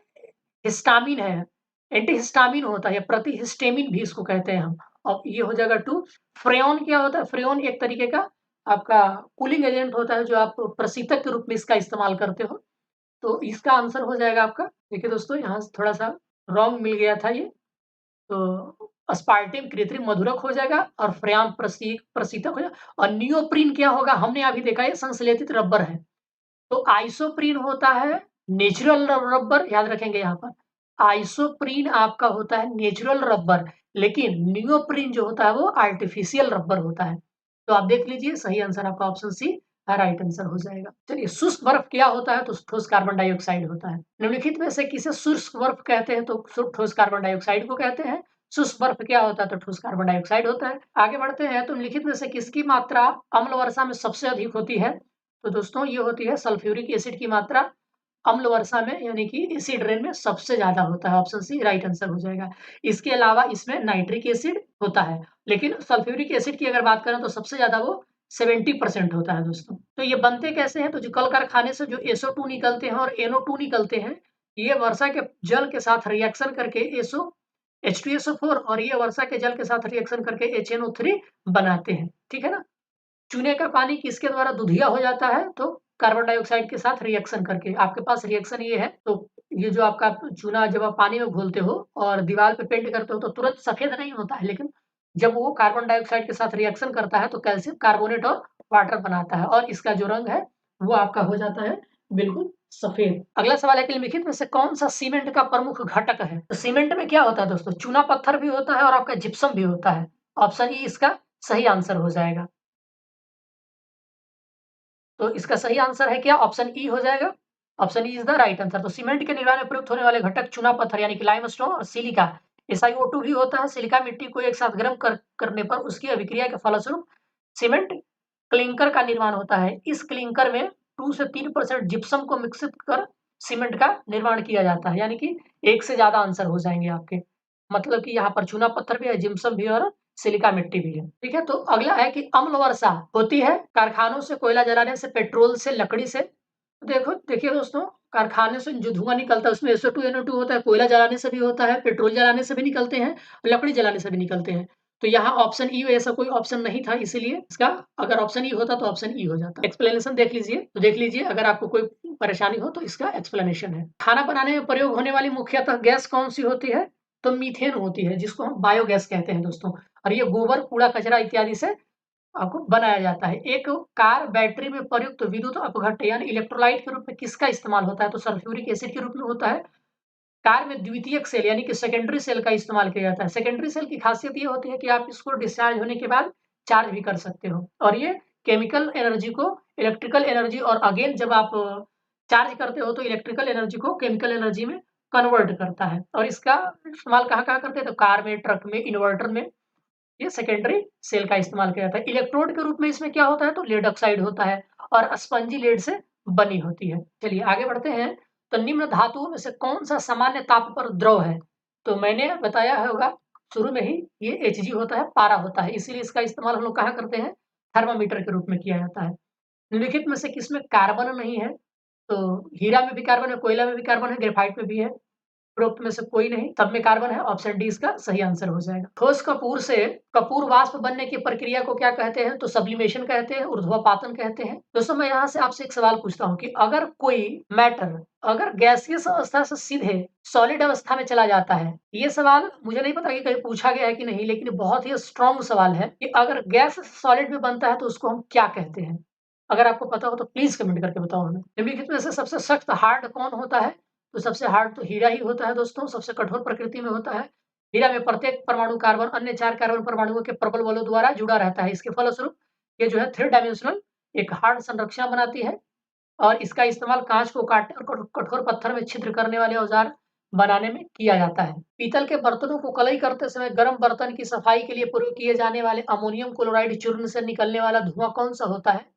हिस्टामिन है, एंटीहिस्टामिन होता है या प्रतिहिस्टामिन भी इसको कहते हैं हम। और ये हो जाएगा 2। फ्रेऑन क्या होता है? फ्रेऑन एक तरीके का आपका कूलिंग एजेंट होता है जो आप प्रशीतक के रूप में इसका इस्तेमाल करते हो। तो इसका आंसर हो जाएगा आपका, देखिए दोस्तों यहाँ से थोड़ा-सा रॉन्ग मिल गया था ये। तो अस्पार्टेम कृत्रिम मधुरक हो जाएगा और फ्रेऑन प्रशीतक हो जाएगा। और नियोप्रीन क्या होगा? हमने अभी देखा है संश्लेषित रबर है। तो आइसोप्रीन होता है नेचुरल रबर, याद रखेंगे यहाँ पर। आइसोप्रीन आपका होता है नेचुरल रबर, लेकिन नियोप्रीन जो होता है वो आर्टिफिशियल रबर होता है। तो आप देख लीजिए, सही आंसर आपका ऑप्शन सी राइट आंसर हो जाएगा। चलिए, शुष्क बर्फ क्या होता है? तो ठोस कार्बन डाइऑक्साइड होता है। निम्नलिखित में से किसे शुष्क बर्फ कहते हैं? तो ठोस कार्बन डाइऑक्साइड को कहते हैं। शुष्क बर्फ क्या होता है? तो ठोस कार्बन डाइऑक्साइड होता है। आगे बढ़ते हैं, तो निम्नलिखित में से किसकी मात्रा अम्ल वर्षा में सबसे अधिक होती है? तो दोस्तों ये होती है सल्फ्यूरिक एसिड की मात्रा अम्ल वर्षा में, यानी कि एसिड रेन में सबसे ज़्यादा होता है। ऑप्शन सी राइट आंसर हो जाएगा। इसके अलावा इसमें नाइट्रिक एसिड होता है, लेकिन सल्फ्यूरिक एसिड की अगर बात करें तो सबसे ज़्यादा वो 70% होता है दोस्तों। तो ये बनते कैसे हैं? तो जो कल कारखाने से जो SO2 निकलते हैं और NO2 निकलते हैं, ये वर्षा के जल के साथ रिएक्शन करके H2SO4 और ये वर्षा के जल के साथ रिएक्शन करके HNO3 बनाते हैं, ठीक है ना? चूने का पानी किसके द्वारा दुधिया हो जाता है? तो कार्बन डाइऑक्साइड के साथ रिएक्शन करके। आपके पास रिएक्शन ये है, तो ये जो आपका चूना जब आप पानी में घोलते हो और दीवार पे पेंट करते हो तो तुरंत सफेद नहीं होता है, लेकिन जब वो कार्बन डाइऑक्साइड के साथ रिएक्शन करता है तो कैल्शियम कार्बोनेट और वाटर बनाता है और इसका जो रंग है वो आपका हो जाता है बिल्कुल सफेद। अगला सवाल है कि निम्नलिखित में से कौन-सा सीमेंट का प्रमुख घटक है? तो सीमेंट में क्या होता है दोस्तों? चूना पत्थर भी होता है और आपका जिप्सम भी होता है। ऑप्शन ई इसका सही आंसर हो जाएगा। तो इसका सही आंसर है क्या? ऑप्शन ई हो जाएगा। Option E is the right answer. तो सीमेंट के निर्माण में प्रयुक्त होने वाले घटक चूना पत्थर यानी कि लाइमस्टोन और सिलिका, SiO2 भी होता है। सिलिका मिट्टी को एक साथ गर्म करने पर उसकी अभिक्रिया के फलस्वरूप सीमेंट क्लिंकर का निर्माण होता है। इस क्लिंकर में 2 से 3% जिप्सम को मिश्रित कर सीमेंट का निर्माण किया जाता है, यानी कि एक से ज़्यादा आंसर हो जाएँगे आपके। मतलब कि यहाँ पर चूना पत्थर भी है, जिप्सम भी है और सिलिका मिट्टी भी है। ठीक है? तो अगला है कि अम्ल वर्षा होती है कारखानों से, कोयला जलाने से, पेट्रोल से, लकड़ी से। देखिए दोस्तों, कारखाने से जो धुआँ निकलता है उसमें SO2, NO2 होता है, कोयला जलाने से भी होता है, पेट्रोल जलाने से भी निकलते हैं, लकड़ी जलाने से भी निकलते हैं। तो यहाँ ऑप्शन ई ऐसा कोई ऑप्शन नहीं था, इसीलिए इसका अगर ऑप्शन ई होता तो ऑप्शन ई हो जाता। एक्सप्लेनेशन देख लीजिए, तो देख लीजिए अगर आपको कोई परेशानी हो तो इसका एक्सप्लेनेशन है। खाना बनाने में प्रयोग होने वाली मुख्यतः गैस कौन-सी होती है? तो मीथेन होती है, जिसको हम बायोगैस कहते हैं दोस्तों। और ये गोबर, कूड़ा, कचरा इत्यादि से आपको बनाया जाता है। एक कार बैटरी में प्रयुक्त विद्युत अपघट्य यानी इलेक्ट्रोलाइट के रूप में किसका इस्तेमाल होता है? तो सल्फ्यूरिक एसिड के रूप में होता है। कार में द्वितीयक सेल यानी कि सेकेंडरी सेल का इस्तेमाल किया जाता है। सेकेंडरी सेल की खासियत ये होती है कि आप इसको डिस्चार्ज होने के बाद चार्ज भी कर सकते हो और ये केमिकल एनर्जी को इलेक्ट्रिकल एनर्जी और अगेन जब आप चार्ज करते हो तो इलेक्ट्रिकल एनर्जी को केमिकल एनर्जी में कन्वर्ट करता है और इसका इस्तेमाल कहाँ-कहाँ करते हैं? तो कार में, ट्रक में, इन्वर्टर में ये सेकेंडरी सेल का इस्तेमाल किया जाता है। इलेक्ट्रोड के रूप में इसमें क्या होता है? तो लेड ऑक्साइड होता है और स्पंजी लेड से बनी होती है। चलिए आगे बढ़ते हैं। तो निम्न धातुओं में से कौन-सा सामान्य ताप पर द्रव है? तो मैंने बताया होगा शुरू में ही ये Hg होता है, पारा होता है। इसीलिए इसका इस्तेमाल हम लोग कहाँ करते हैं? थर्मामीटर के रूप में किया जाता है। निम्नलिखित में से किसमें कार्बन नहीं है? तो हीरा में भी कार्बन है, कोयला में भी कार्बन है, ग्रेफाइट में भी है। उपरोक्त में से कोई नहीं, सब में कार्बन है, ऑप्शन डी इसका सही आंसर हो जाएगा। ठोस कपूर से कपूर वाष्प बनने की प्रक्रिया को क्या कहते हैं? तो सब्लिमेशन कहते हैं, ऊर्ध्वपातन कहते हैं। दोस्तों मैं यहाँ से आपसे एक सवाल पूछता हूँ कि अगर कोई मैटर अगर गैसीय अवस्था से सीधे सॉलिड अवस्था में चला जाता है, ये सवाल मुझे नहीं पता कि कहीं पूछा गया है कि नहीं, लेकिन बहुत ही स्ट्रॉन्ग सवाल है कि अगर गैस सॉलिड में बनता है तो उसको हम क्या कहते हैं? अगर आपको पता हो तो प्लीज़ कमेंट करके बताओ हमें। निम्नलिखित में से सबसे सख्त हार्ड कौन होता है? तो सबसे हार्ड तो हीरा ही होता है दोस्तों, सबसे कठोर प्रकृति में होता है। हीरा में प्रत्येक परमाणु कार्बन अन्य 4 कार्बन परमाणुओं के प्रबल बलों द्वारा जुड़ा रहता है। इसके फलस्वरूप ये जो है 3 डायमेंशनल एक हार्ड संरचना बनाती है और इसका इस्तेमाल काँच को काटने और कठोर पत्थर में छिद्र करने वाले औजार बनाने में किया जाता है। पीतल के बर्तनों को कलई करते समय गर्म बर्तन की सफाई के लिए प्रयोग किए जाने वाले अमोनियम क्लोराइड चूर्ण से निकलने वाला धुआँ कौन-सा होता है?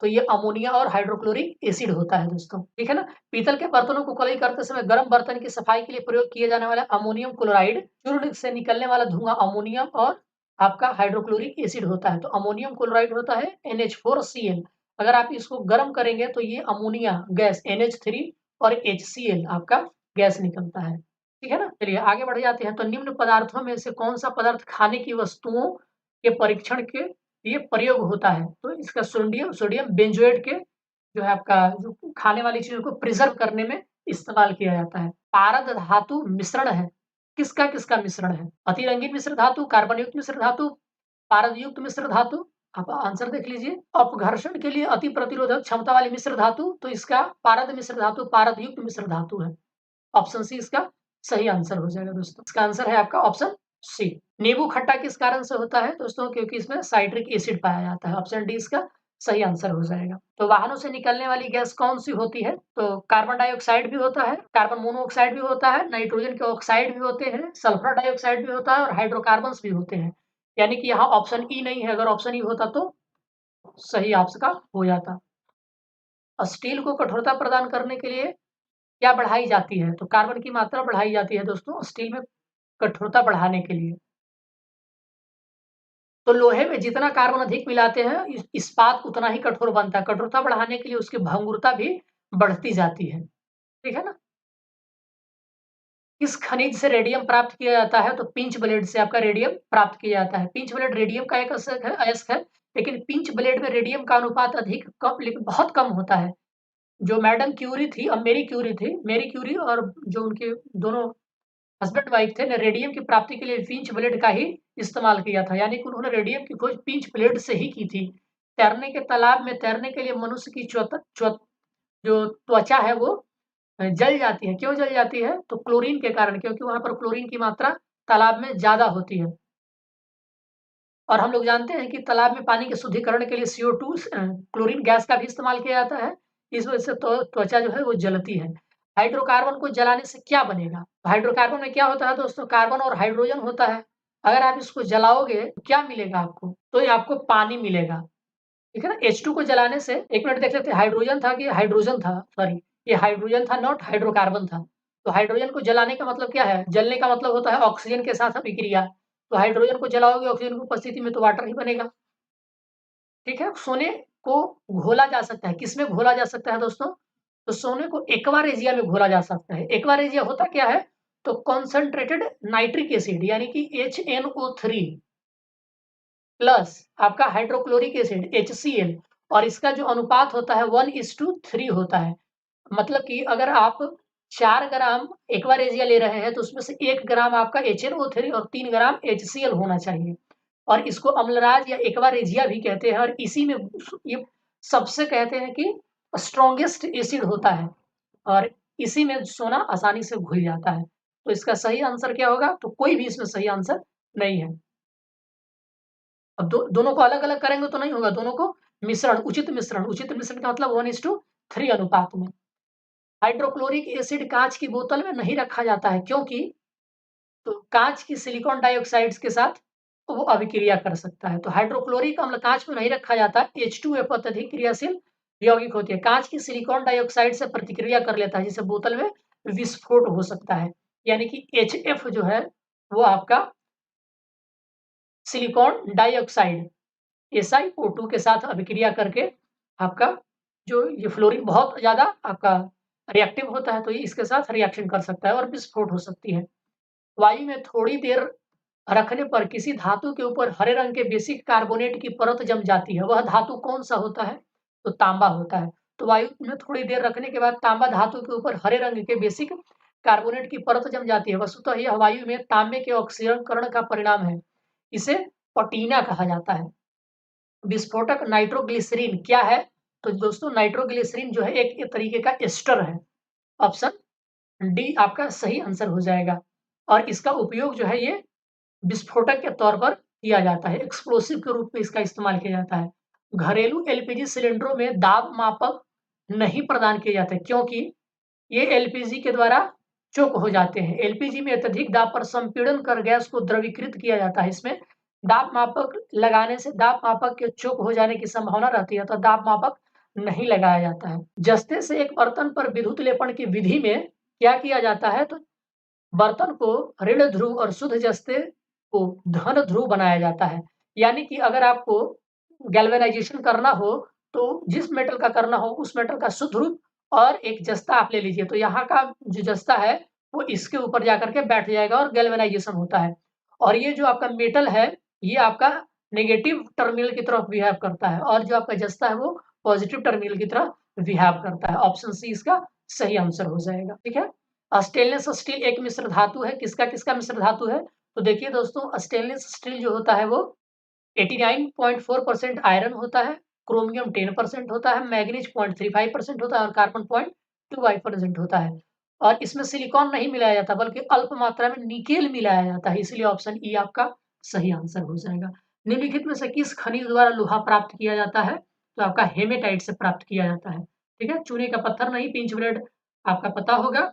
तो ये अमोनिया और हाइड्रोक्लोरिक एसिड होता है दोस्तों, ठीक है ना? पीतल के बर्तनों को कलई करते समय गर्म बर्तन की सफाई के लिए प्रयोग किए जाने वाला अमोनियम क्लोराइड चूर्ण से निकलने वाला धुआँ अमोनियम और आपका हाइड्रोक्लोरिक एसिड होता है। तो अमोनियम क्लोराइड होता है NH4Cl। अगर आप इसको गर्म करेंगे तो ये अमोनिया गैस NH3 और HCl आपका गैस निकलता है, ठीक है ना? चलिए आगे बढ़ जाते हैं। तो निम्न पदार्थों में से कौन-सा पदार्थ खाने की वस्तुओं के परीक्षण के ये प्रयोग होता है? तो इसका सोडियम सोडियम बेंजोएट के जो है आपका जो खाने वाली चीज़ों को प्रिज़र्व करने में इस्तेमाल किया जाता है। पारद धातु मिश्रण है, किसका-किसका मिश्रण है? अतिरंगीन मिश्र धातु, कार्बन युक्त मिश्र धातु, पारद युक्त मिश्र धातु। आप आंसर देख लीजिए। अपघर्षण के लिए अति प्रतिरोधक क्षमता वाली मिश्र धातु, तो इसका पारद मिश्र धातु, पारद युक्त मिश्र धातु है। ऑप्शन सी इसका सही आंसर हो जाएगा दोस्तों। इसका आंसर है आपका ऑप्शन सी। नींबू खट्टा किस कारण से होता है दोस्तों? क्योंकि इसमें साइट्रिक एसिड पाया जाता है। ऑप्शन डी इसका सही आंसर हो जाएगा। तो वाहनों से निकलने वाली गैस कौन-सी होती है? तो कार्बन डाइऑक्साइड भी होता है, कार्बन मोनोऑक्साइड भी होता है, नाइट्रोजन के ऑक्साइड भी होते हैं, सल्फर डाइऑक्साइड भी होता है और हाइड्रोकार्बन्स भी होते हैं। यानी कि यहाँ ऑप्शन ई नहीं है, अगर ऑप्शन ई होता तो सही आपका हो जाता। स्टील को कठोरता प्रदान करने के लिए क्या बढ़ाई जाती है? तो कार्बन की मात्रा बढ़ाई जाती है दोस्तों स्टील में कठोरता बढ़ाने के लिए। तो लोहे में जितना कार्बन अधिक मिलाते हैं इस्पात उतना ही कठोर बनता है। कठोरता बढ़ाने के लिए उसकी भंगुरता भी बढ़ती जाती है। ठीक है ना? किस खनिज से रेडियम प्राप्त किया जाता है? तो पिंच ब्लेड से आपका रेडियम प्राप्त किया जाता है। पिंच ब्लेड रेडियम का एक अयस्क है, लेकिन पिंच ब्लेड में रेडियम का अनुपात अधिक कम लेकिन बहुत कम होता है। जो मैडम क्यूरी थी अब मेरी क्यूरी थी, मेरी क्यूरी और जो उनके दोनों हस्बैंड वाइफ थे ने रेडियम की प्राप्ति के लिए पिंच ब्लेड का ही इस्तेमाल किया था, यानी कि उन्होंने रेडियम की खोज पिंच ब्लेड से ही की थी। तैरने के तालाब में तैरने के लिए मनुष्य की जो त्वचा है वो जल जाती है। क्यों जल जाती है? तो क्लोरीन के कारण, क्योंकि वहाँ पर क्लोरीन की मात्रा तालाब में ज़्यादा होती है। और हम लोग जानते हैं कि तालाब में पानी के शुद्धिकरण के लिए CO2 क्लोरीन गैस का भी इस्तेमाल किया जाता है। इस वजह से तो त्वचा जो है वो जलती है। हाइड्रोकार्बन को जलाने से क्या बनेगा? हाइड्रोकार्बन में क्या होता है दोस्तों? कार्बन और हाइड्रोजन होता है। अगर आप इसको जलाओगे तो क्या मिलेगा आपको? तो ये आपको पानी मिलेगा। ठीक है ना? H2 को जलाने से 1 मिनट देख लेते हैं, हाइड्रोजन था कि हाइड्रोजन था? सॉरी, ये हाइड्रोजन था, नॉट हाइड्रोकार्बन था। तो हाइड्रोजन को जलाने का मतलब क्या है? जलने का मतलब होता है ऑक्सीजन के साथ अभिक्रिया। तो हाइड्रोजन को जलाओगे ऑक्सीजन की उपस्थिति में तो वाटर ही बनेगा। ठीक है? सोने को घोला जा सकता है। किसमें घोला जा सकता है दोस्तों? तो सोने को एक्वा रेजिया में घोला जा सकता है। एक्वा रेजिया होता क्या है? तो कंसंट्रेटेड नाइट्रिक एसिड यानी कि HNO3 प्लस आपका हाइड्रोक्लोरिक एसिड HCl, और इसका जो अनुपात होता है 1:3 होता है। मतलब कि अगर आप 4 ग्राम एक्वा रेजिया ले रहे हैं तो उसमें से 1 ग्राम आपका HNO3 और 3 ग्राम HCl होना चाहिए। और इसको अम्लराज या एक्वा रेजिया भी कहते हैं, और इसी में ये सबसे कहते हैं कि स्ट्रॉन्गेस्ट एसिड होता है, और इसी में सोना आसानी से घुल जाता है। तो इसका सही आंसर क्या होगा? तो कोई भी इसमें सही आंसर नहीं है। अब दोनों को अलग-अलग करेंगे तो नहीं होगा, दोनों को उचित मिश्रण का मतलब 1:3 अनुपात में। हाइड्रोक्लोरिक एसिड काँच की बोतल में नहीं रखा जाता है, क्योंकि तो काँच की सिलिकॉन डाइऑक्साइड्स के साथ वो अभिक्रिया कर सकता है। तो हाइड्रोक्लोरिक अम्ल काँच में नहीं रखा जाता। H2F अत्यधिक क्रियाशील यौगिक होती है। काँच की सिलिकॉन डाइऑक्साइड से प्रतिक्रिया कर लेता है, जिससे बोतल में विस्फोट हो सकता है। यानी कि HF जो है वो आपका सिलिकॉन डाइऑक्साइड SiO2 के साथ अभिक्रिया करके आपका जो ये फ्लोरीन बहुत ज़्यादा आपका रिएक्टिव होता है, तो ये इसके साथ रिएक्शन कर सकता है और विस्फोट हो सकती है। वायु में थोड़ी देर रखने पर किसी धातु के ऊपर हरे रंग के बेसिक कार्बोनेट की परत जम जाती है। वह धातु कौन-सा होता है? तो तांबा होता है। तो वायु में थोड़ी देर रखने के बाद तांबा धातु के ऊपर हरे रंग के बेसिक कार्बोनेट की परत जम जाती है। वस्तुतः यह वायु में तांबे के ऑक्सीकरण का परिणाम है। इसे पटीना कहा जाता है। विस्फोटक नाइट्रोग्लिसरीन क्या है? तो दोस्तों नाइट्रोग्लिसरीन जो है एक तरीके का एस्टर है। ऑप्शन डी आपका सही आंसर हो जाएगा, और इसका उपयोग जो है ये विस्फोटक के तौर पर किया जाता है, एक्सप्लोसिव के रूप में इसका इस्तेमाल किया जाता है। घरेलू एलपीजी सिलेंडरों में दाब मापक नहीं प्रदान किए जाते, क्योंकि ये एलपीजी के द्वारा चोक हो जाते हैं। एलपीजी में अत्यधिक दाब पर संपीड़न कर गैस को द्रवीकृत किया जाता है। इसमें दाब मापक लगाने से दाब मापक के चोक हो जाने की संभावना रहती है, तो दाब मापक नहीं लगाया जाता है। जस्ते से एक बर्तन पर विद्युत लेपन की विधि में क्या किया जाता है? तो बर्तन को ऋण ध्रुव और शुद्ध जस्ते को धन ध्रुव बनाया जाता है। यानी कि अगर आपको गैल्वेनाइज़ेशन करना हो, तो जिस मेटल का करना हो उस मेटल का शुद्ध रूप और एक जस्ता आप ले लीजिए, तो यहाँ का जो जस्ता है वो इसके ऊपर जाकर के बैठ जाएगा और गैल्वेनाइज़ेशन होता है। और ये जो आपका मेटल है, ये आपका नेगेटिव टर्मिनल की तरफ बिहेव करता है, और जो आपका जस्ता है वो पॉजिटिव टर्मिनल की तरफ बिहेव करता है। ऑप्शन सी इसका सही आंसर हो जाएगा, ठीक है? स्टेनलेस स्टील एक मिश्र धातु है। किसका-किसका मिश्र धातु है? तो देखिए दोस्तों, स्टेनलेस स्टील जो होता है वो 89.4% आयरन होता है, क्रोमियम 10% होता है, मैंगनीज 0.35% होता है और कार्बन 0.25% होता है। और इसमें सिलिकॉन नहीं मिलाया जाता, बल्कि अल्प मात्रा में निकेल मिलाया जाता है, इसलिए ऑप्शन ई आपका सही आंसर हो जाएगा। निम्नलिखित में से किस खनिज द्वारा लोहा प्राप्त किया जाता है? तो आपका हेमेटाइट से प्राप्त किया जाता है, ठीक है? चूने का पत्थर नहीं, पिंच ब्लेड आपका पता होगा।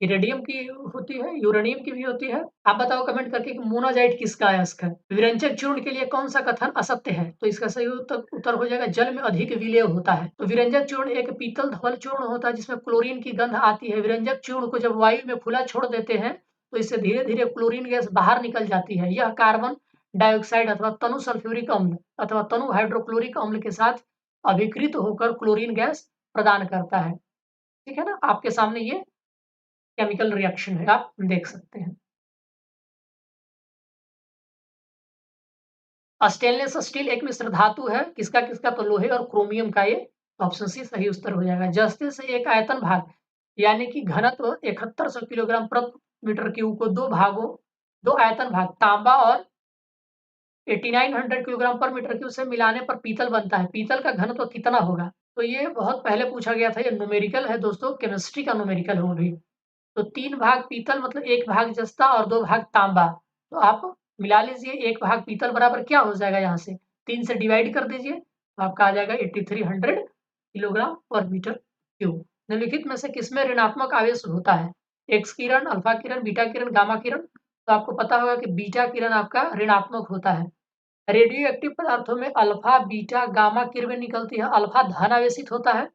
इरेडियम की होती है, यूरेनियम की भी होती है। आप बताओ कमेंट करके कि मोनाज़ाइट किसका अयस्क है? विरंजक चूर्ण के लिए कौन-सा कथन असत्य है? तो इसका सही उत्तर हो जाएगा जल में अधिक विलेय होता है। तो विरंजक चूर्ण एक पीतल धवल चूर्ण होता है जिसमें क्लोरीन की गंध आती है। विरंजक चूर्ण को जब वायु में खुला छोड़ देते हैं तो इससे धीरे-धीरे क्लोरीन गैस बाहर निकल जाती है। यह कार्बन डाइऑक्साइड अथवा तनु सल्फ्यूरिक अम्ल अथवा तनु हाइड्रोक्लोरिक अम्ल के साथ अभिकृत होकर क्लोरीन गैस प्रदान करता है। ठीक है ना? आपके सामने ये केमिकल रिएक्शन है, आप देख सकते हैं। स्टेनलेस स्टील एक मिश्र धातु है, किसका तो लोहे और क्रोमियम का, ये ऑप्शन सी सही उत्तर हो जाएगा। जस्ते से एक आयतन भाग यानी कि घनत्व 7100 किलोग्राम प्रति मीटर क्यूब को दो आयतन भाग तांबा और 8900 किलोग्राम पर मीटर क्यूब से मिलाने पर पीतल बनता है। पीतल का घनत्व कितना होगा? तो ये बहुत पहले पूछा गया था, ये न्यूमेरिकल है दोस्तों, केमिस्ट्री का न्यूमेरिकल है वो भी। तो 3 भाग पीतल मतलब 1 भाग जस्ता और 2 भाग तांबा। तो आप मिला लीजिए, 1 भाग पीतल बराबर क्या हो जाएगा, यहाँ से 3 से डिवाइड कर दीजिए, तो आपका आ जाएगा 8300 किलोग्राम पर मीटर क्यूब। निम्नलिखित में से किसमें ऋणात्मक आवेश होता है? एक्स किरण, अल्फा किरण, बीटा किरण, गामा किरण। तो आपको पता होगा कि बीटा किरण आपका ऋणात्मक होता है। रेडियो एक्टिव पदार्थों में अल्फा, बीटा, गामा किरणें निकलती है। अल्फा धन आवेशित होता है,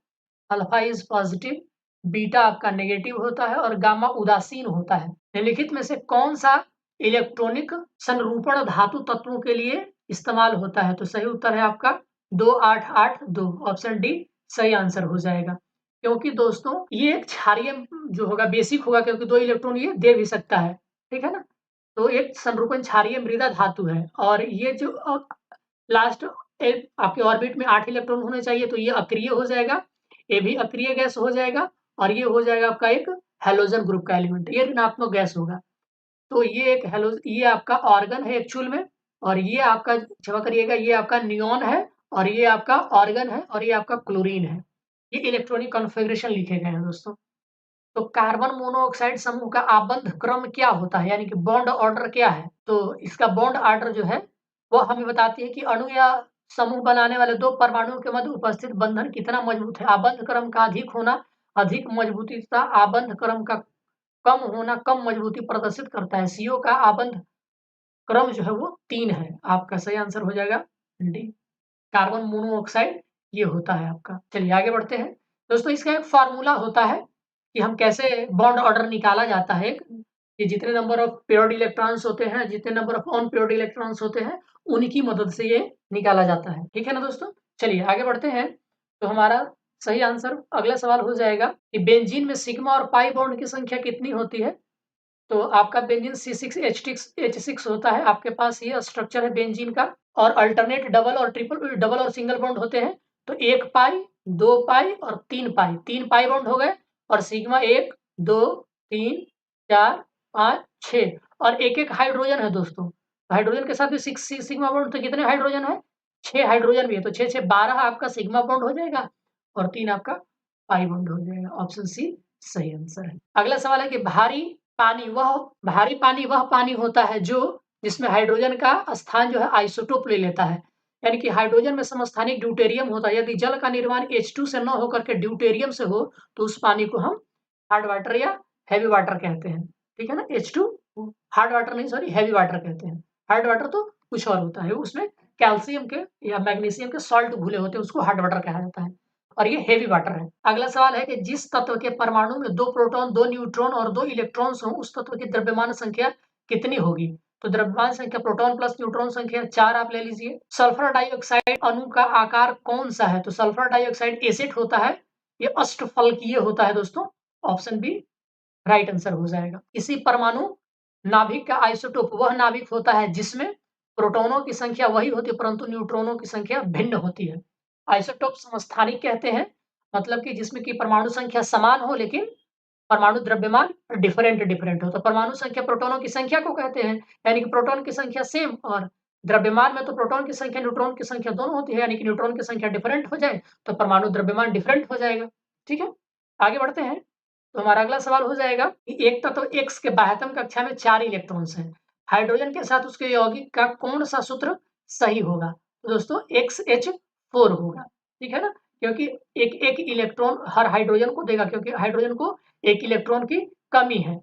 अल्फा इज पॉजिटिव, बीटा आपका नेगेटिव होता है और गामा उदासीन होता है। निम्नलिखित में से कौन सा इलेक्ट्रॉनिक संरूपण धातु तत्वों के लिए इस्तेमाल होता है? तो सही उत्तर है आपका 2882, ऑप्शन डी सही आंसर हो जाएगा। क्योंकि दोस्तों ये एक क्षारीय जो होगा बेसिक होगा, क्योंकि 2 इलेक्ट्रॉन ये दे भी सकता है, ठीक है ना। तो एक संरूपण क्षारीय मृदा धातु है और ये जो लास्ट आपके ऑर्बिट में 8 इलेक्ट्रॉन होने चाहिए, तो ये अक्रिय हो जाएगा, ये भी अक्रिय गैस हो जाएगा और ये हो जाएगा आपका एक हैलोजन ग्रुप का एलिमेंट, ये ऋणात्मक गैस होगा। तो ये आपका ऑर्गन है एक्चुअल में, और ये आपका क्षमा करिएगा, ये आपका नियॉन है और ये आपका ऑर्गन है और ये आपका क्लोरीन है। ये इलेक्ट्रॉनिक कॉन्फ़िगरेशन लिखे गए हैं दोस्तों। तो कार्बन मोनोऑक्साइड समूह का आबंध क्रम क्या होता है, यानी कि बॉन्ड ऑर्डर क्या है? तो इसका बॉन्ड ऑर्डर जो है वो हमें बताती है कि अणु या समूह बनाने वाले 2 परमाणुओं के मध्य उपस्थित बंधन कितना मजबूत है। आबंध क्रम का अधिक होना अधिक मजबूती तथा आबंध क्रम का कम होना कम मजबूती प्रदर्शित करता है। CO का आबंध क्रम जो है वो 3 है। आपका सही आंसर हो जाएगा डी, कार्बन मोनोऑक्साइड ये होता है आपका। चलिए आगे बढ़ते हैं। दोस्तों इसका एक फ़ॉर्मूला होता है कि हम कैसे बॉन्ड ऑर्डर निकाला जाता है, कि जितने नंबर ऑफ पेयर्ड इलेक्ट्रॉन्स होते हैं, जितने नंबर ऑफ अनपेयर्ड इलेक्ट्रॉन्स होते हैं, उन्हीं की मदद से ये निकाला जाता है। ठीक है ना दोस्तों? चलिए आगे बढ़ते हैं। तो हमारा सही आंसर अगला सवाल हो जाएगा कि बेंजीन में सिग्मा और पाई बॉन्ड की संख्या कितनी होती है? तो आपका बेंजीन C6H6 होता है। आपके पास ये स्ट्रक्चर है बेंजीन का, और अल्टरनेट डबल और सिंगल बॉन्ड होते हैं। तो 1 पाई, 2 पाई और 3 पाई, 3 पाई बॉन्ड हो गए, और सिग्मा 1, 2, 3, 4, 5, 6 और एक-एक हाइड्रोजन है दोस्तों। हाइड्रोजन के साथ भी सिग्मा बॉन्ड, तो कितने हाइड्रोजन है? 6 हाइड्रोजन भी है, तो 6, 6, 12 आपका सिग्मा बॉन्ड हो जाएगा और 3 आपका पाई बॉन्ड हो जाएगा। ऑप्शन सी सही आंसर है। अगला सवाल है कि भारी पानी वह पानी होता है जो जिसमें हाइड्रोजन का स्थान जो है आइसोटोप ले लेता है। यानी कि हाइड्रोजन में समस्थानिक ड्यूटेरियम होता है। यदि जल का निर्माण H2 से न होकर के ड्यूटेरियम से हो, तो उस पानी को हम हार्ड वाटर या हेवी वाटर कहते हैं। ठीक है ना? H2 हार्ड वाटर नहीं, सॉरी, हेवी वाटर कहते हैं। हार्ड वाटर तो कुछ और होता है, उसमें कैल्शियम के या मैग्नीशियम के सॉल्ट घुले होते हैं, उसको हार्ड वाटर कहा जाता है, और ये हेवी वाटर है। अगला सवाल है कि जिस तत्व के परमाणु में 2 प्रोटॉन, 2 न्यूट्रॉन और 2 इलेक्ट्रॉन्स हों, उस तत्व की द्रव्यमान संख्या कितनी होगी? तो द्रव्यमान संख्या प्रोटॉन प्लस न्यूट्रॉन संख्या 4 आप ले लीजिए। सल्फर डाइऑक्साइड अणु का आकार कौन सा है? तो सल्फर डाइऑक्साइड एसिड होता है, ये अष्टफलकीय होता है दोस्तों। ऑप्शन बी राइट आंसर हो जाएगा। इसी परमाणु नाभिक का आइसोटोप वह नाभिक होता है जिसमें प्रोटॉनों की संख्या वही होती है परंतु न्यूट्रॉनों की संख्या भिन्न होती है। आइसोटोप समस्थानिक कहते हैं, मतलब कि जिसमें कि परमाणु संख्या समान हो लेकिन परमाणु द्रव्यमान डिफरेंट हो। तो परमाणु संख्या प्रोटॉनों की संख्या को कहते हैं, यानी कि प्रोटॉन की संख्या सेम, और द्रव्यमान में तो प्रोटॉन की संख्या न्यूट्रॉन की संख्या दोनों होती है, यानी कि न्यूट्रॉन की संख्या डिफरेंट हो जाए तो परमाणु द्रव्यमान डिफरेंट हो जाएगा। ठीक है, आगे बढ़ते हैं। तो हमारा अगला सवाल हो जाएगा कि एक तत्व X के बाह्यतम कक्षा में 4 इलेक्ट्रॉन्स हैं, हाइड्रोजन के साथ उसके यौगिक का कौन सा सूत्र सही होगा? तो दोस्तों XH4 होगा। ठीक है ना, क्योंकि एक एक इलेक्ट्रॉन हर हाइड्रोजन को देगा, क्योंकि हाइड्रोजन को एक इलेक्ट्रॉन की कमी है।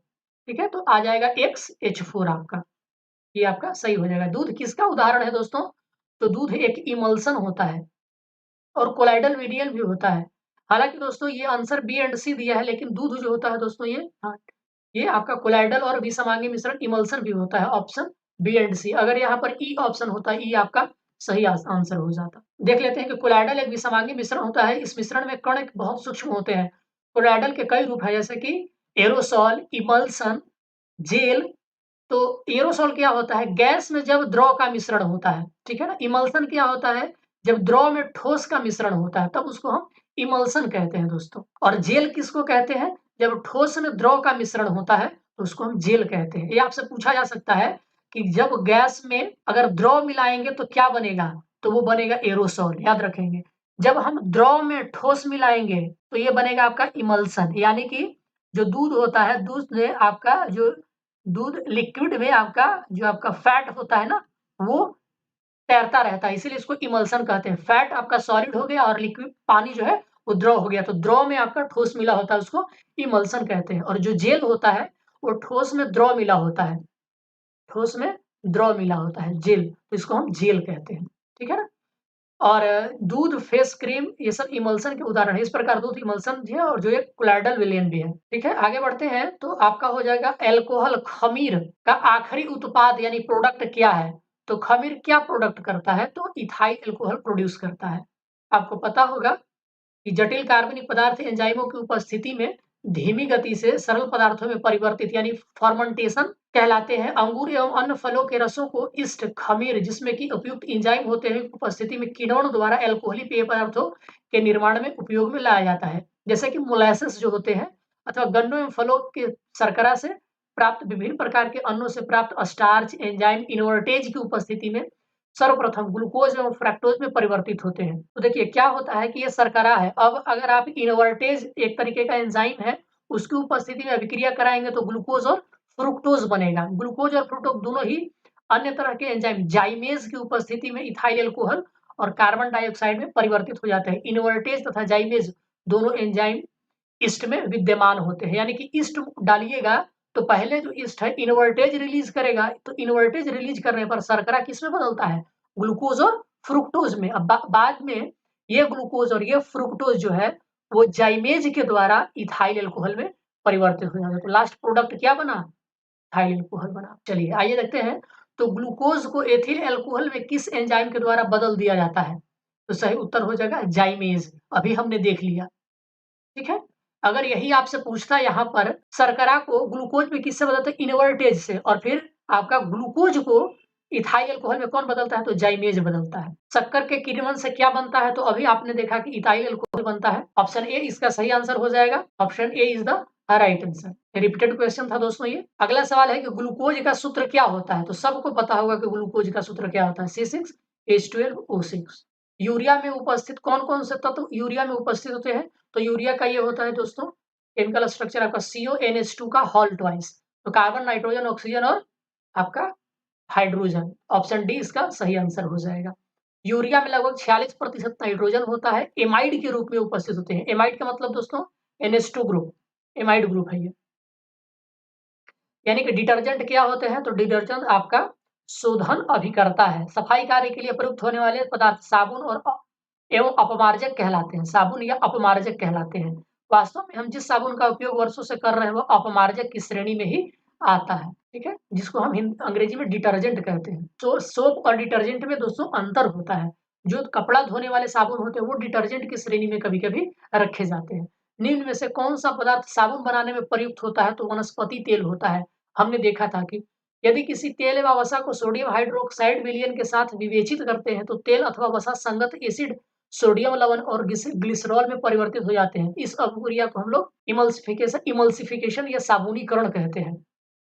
ठीक है, तो आ जाएगा XH4 आपका, ये आपका सही हो जाएगा। दूध किसका उदाहरण है दोस्तों? तो दूध एक इमल्सन होता है और कोलाइडल मीडियम भी होता है। हालाँकि दोस्तों ये आंसर बी एंड सी दिया है, लेकिन दूध जो होता है दोस्तों ये आपका कोलाइडल और विषमांगी मिश्रण इमल्सन भी होता है। ऑप्शन बी एंड सी, अगर यहाँ पर ई ऑप्शन होता, ई आपका सही आंसर हो जाता। देख लेते हैं कि कोलाइडल एक विषमांगी मिश्रण होता है। इस मिश्रण में कण बहुत सूक्ष्म होते हैं। कोलाइडल के कई रूप हैं, जैसे कि एरोसॉल, इमल्सन, जेल। तो एरोसॉल क्या होता है? गैस में जब द्रव का मिश्रण होता है, ठीक है ना? इमल्सन क्या होता है? जब द्रव में ठोस का मिश्रण होता है, तब उसको हम इमल्सन कहते हैं दोस्तों। और जेल किसको कहते हैं? जब ठोस में द्रव का मिश्रण होता है, तो उसको हम जेल कहते हैं। ये आपसे पूछा जा सकता है कि जब गैस में अगर द्रव मिलाएंगे तो क्या बनेगा? तो वो बनेगा एरोसॉल, याद रखेंगे। जब हम द्रव में ठोस मिलाएंगे तो ये बनेगा आपका इमल्सन, यानी कि जो दूध होता है, दूध में आपका जो दूध लिक्विड में आपका जो आपका फैट होता है ना, वो तैरता रहता है, इसीलिए इसको इमल्सन कहते हैं। फैट आपका सॉलिड हो गया और लिक्विड पानी जो है वो द्रव हो गया, तो द्रव में आपका ठोस मिला होता है, उसको इमल्सन कहते हैं। और जो जेल होता है वो ठोस में द्रव मिला होता है, ठोस में द्रव मिला होता है जेल, तो इसको हम जेल कहते हैं, ठीक है ना? और दूध, फेस क्रीम, ये सब इमल्सन के उदाहरण है। इस प्रकार दूध इमल्सन भी है और जो एक कोलॉइडल विलयन भी है, ठीक है? आगे बढ़ते हैं तो आपका हो जाएगा अल्कोहल खमीर का आखिरी उत्पाद यानी प्रोडक्ट क्या है? तो खमीर क्या प्रोडक्ट करता है? तो इथाइल अल्कोहल प्रोड्यूस करता है। आपको पता होगा कि जटिल कार्बनिक पदार्थ एंजाइमों की उपस्थिति में धीमी गति से सरल पदार्थों में परिवर्तित यानी फर्मेंटेशन कहलाते हैं। अंगूर एवं अन्य फलों के रसों को ईस्ट, खमीर जिसमें कि उपयुक्त एंजाइम होते हैं उपस्थिति में किण्वन द्वारा अल्कोहली पेय पदार्थों के निर्माण में उपयोग में लाया जाता है। जैसे कि मोलासेस जो होते हैं अथवा गन्नों एवं फलों के शर्करा से प्राप्त विभिन्न प्रकार के अन्नों से प्राप्त स्टार्च एंजाइम इनवर्टेज की उपस्थिति में सर्वप्रथम ग्लूकोज एवं फ्रक्टोज में परिवर्तित होते हैं। तो देखिए क्या होता है कि ये शर्करा है। अब अगर आप इनवर्टेज एक तरीके का एंजाइम है, उसकी उपस्थिति में अभिक्रिया कराएंगे तो ग्लूकोज और फ्रुक्टोज बनेगा। ग्लूकोज और फ्रुक्टोज दोनों ही अन्य तरह के एंजाइम जाइमेज की उपस्थिति में इथाइल अल्कोहल और कार्बन डाइऑक्साइड में परिवर्तित हो जाते हैं। इनवर्टेज तथा जाइमेज दोनों एंजाइम ईस्ट में विद्यमान होते हैं, यानी कि ईस्ट डालिएगा तो पहले जो ईस्ट है इनवर्टेज रिलीज करेगा, तो इनवर्टेज रिलीज करने पर शर्करा किस में बदलता है? ग्लूकोज और फ्रुक्टोज में। अब बाद में ये ग्लूकोज और ये फ्रुक्टोज जो है वो जाइमेज के द्वारा इथाइल अल्कोहल में परिवर्तित हो जाता है। तो लास्ट प्रोडक्ट क्या बना? इथाइल अल्कोहल बना। चलिए आइए देखते हैं तो ग्लूकोज को एथिल अल्कोहल में किस एंजाइम के द्वारा बदल दिया जाता है? तो सही उत्तर हो जाएगा जाइमेज। अभी हमने देख लिया, ठीक है? अगर यही आपसे पूछता यहाँ पर शर्करा को ग्लूकोज में किससे बदलते हैं? इनवर्टेज से। और फिर आपका ग्लूकोज को इथाइल अल्कोहल में कौन बदलता है? तो जाइमेज बदलता है। शक्कर के किण्वन से क्या बनता है? तो अभी आपने देखा कि इथाइल अल्कोहल बनता है। ऑप्शन ए इसका सही आंसर हो जाएगा। Option A is the right answer. Repeated question था दोस्तों ये। अगला सवाल है कि ग्लूकोज का सूत्र क्या होता है? तो सबको पता होगा कि ग्लूकोज का सूत्र क्या होता है? C6H12O6। यूरिया में उपस्थित कौन-कौन से तत्व यूरिया में उपस्थित होते हैं? तो यूरिया का ये होता है दोस्तों केमिकल स्ट्रक्चर आपका CONH2 का हॉल ट्वाइस। तो कार्बन, नाइट्रोजन, ऑक्सीजन और आपका हाइड्रोजन। ऑप्शन डी इसका सही आंसर हो जाएगा। यूरिया में लगभग 46% नाइट्रोजन होता है। एमाइड के रूप में उपस्थित होते हैं। एमाइड का मतलब दोस्तों NH2 ग्रुप, एमाइड ग्रुप है ये। यानी कि डिटर्जेंट क्या होते हैं? तो डिटर्जेंट आपका शोधन अभिकर्ता है। सफाई कार्य के लिए प्रयुक्त होने वाले पदार्थ साबुन और एवं अपमार्जक कहलाते हैं। साबुन या अपमार्जक कहलाते हैं। वास्तव में हम जिस साबुन का उपयोग वर्षों से कर रहे हैं वो अपमार्जक की श्रेणी में ही आता है, ठीक है? जिसको हम अंग्रेजी में डिटर्जेंट कहते हैं। तो सोप और डिटर्जेंट में दोस्तों अंतर होता है। जो कपड़ा धोने वाले साबुन होते हैं वो डिटर्जेंट की श्रेणी में कभी-कभी रखे जाते हैं। निम्न में से कौन सा पदार्थ साबुन बनाने में प्रयुक्त होता है? तो वनस्पति तेल होता है। हमने देखा था कि यदि किसी तेल व वसा को सोडियम हाइड्रोक्साइड विलयन के साथ विवेचित करते हैं तो तेल अथवा वसा संगत एसिड सोडियम लवण और ग्लिसरॉल में परिवर्तित हो जाते हैं। इस अभिक्रिया को हम लोग इमल्सिफिकेशन या साबुनीकरण कहते हैं।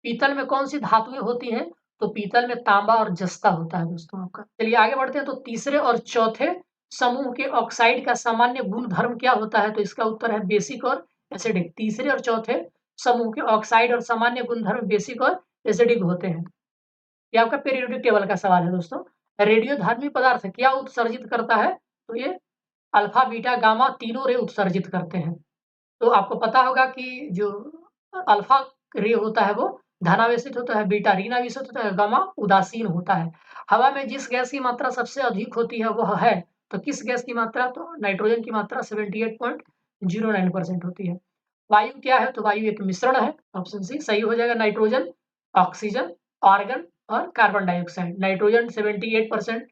पीतल में कौन सी धातुएं होती हैं? तो पीतल में तांबा और जस्ता होता है दोस्तों आपका। चलिए आगे बढ़ते हैं तो तीसरे और चौथे समूह के ऑक्साइड का सामान्य गुणधर्म क्या होता है? तो इसका उत्तर है बेसिक और एसिडिक। तीसरे और चौथे समूह के ऑक्साइड और सामान्य गुणधर्म बेसिक और एसिडिक होते हैं। ये आपका पीरियोडिक टेबल का सवाल है दोस्तों। रेडियोधर्मी पदार्थ क्या उत्सर्जित करता है? तो ये अल्फा, बीटा, गामा तीनों रे उत्सर्जित करते हैं। तो आपको पता होगा कि जो अल्फा रे होता है वो धनावेशित होता है, बीटा ऋणावेशित होता है, गामा उदासीन होता है। हवा में जिस गैस की मात्रा सबसे अधिक होती है वह है, तो किस गैस की मात्रा? तो नाइट्रोजन की मात्रा 78.09% होती है। वायु क्या है? तो वायु एक मिश्रण है। ऑप्शन सी सही हो जाएगा। नाइट्रोजन, ऑक्सीजन, आर्गन और carbon dioxide. Nitrogen 78%,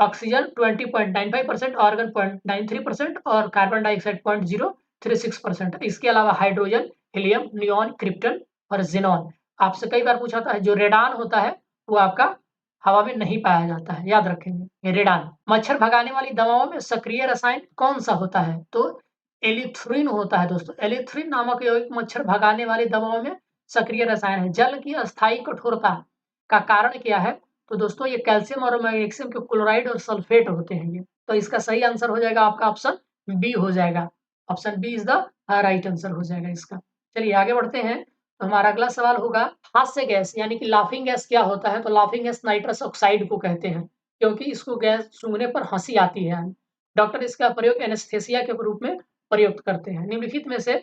oxygen 20.95%, argon 0.93% और कार्बन डाइऑक्साइड 0.036%। इसके अलावा हाइड्रोजन हीलियम, नियॉन, क्रिप्टन और ज़ेनॉन। आपसे कई बार पूछा था, जो रेडान होता है वो आपका हवा में नहीं पाया जाता है, याद रखेंगे, ये रेडान। मच्छर भगाने वाली दवाओं में सक्रिय रसायन कौन-सा होता है? तो एलिथ्रिन होता है दोस्तों। एलिथ्रिन नामक यौगिक मच्छर भगाने वाली दवाओं में सक्रिय रसायन है। जल की अस्थायी कठोरता का कारण क्या है? तो दोस्तों ये कैल्शियम और मैग्नीशियम के क्लोराइड और सल्फेट होते हैं ये। तो इसका सही आंसर हो जाएगा आपका ऑप्शन बी हो जाएगा। Option B is the right answer हो जाएगा इसका। चलिए आगे बढ़ते हैं। तो हमारा अगला सवाल होगा, हास्य गैस यानी कि लाफिंग गैस क्या होता है? तो लाफिंग गैस नाइट्रस ऑक्साइड को कहते हैं, क्योंकि इसको गैस सूंघने पर हँसी आती है। डॉक्टर इसका प्रयोग एनेस्थेसिया के रूप में प्रयुक्त करते हैं। निम्नलिखित में से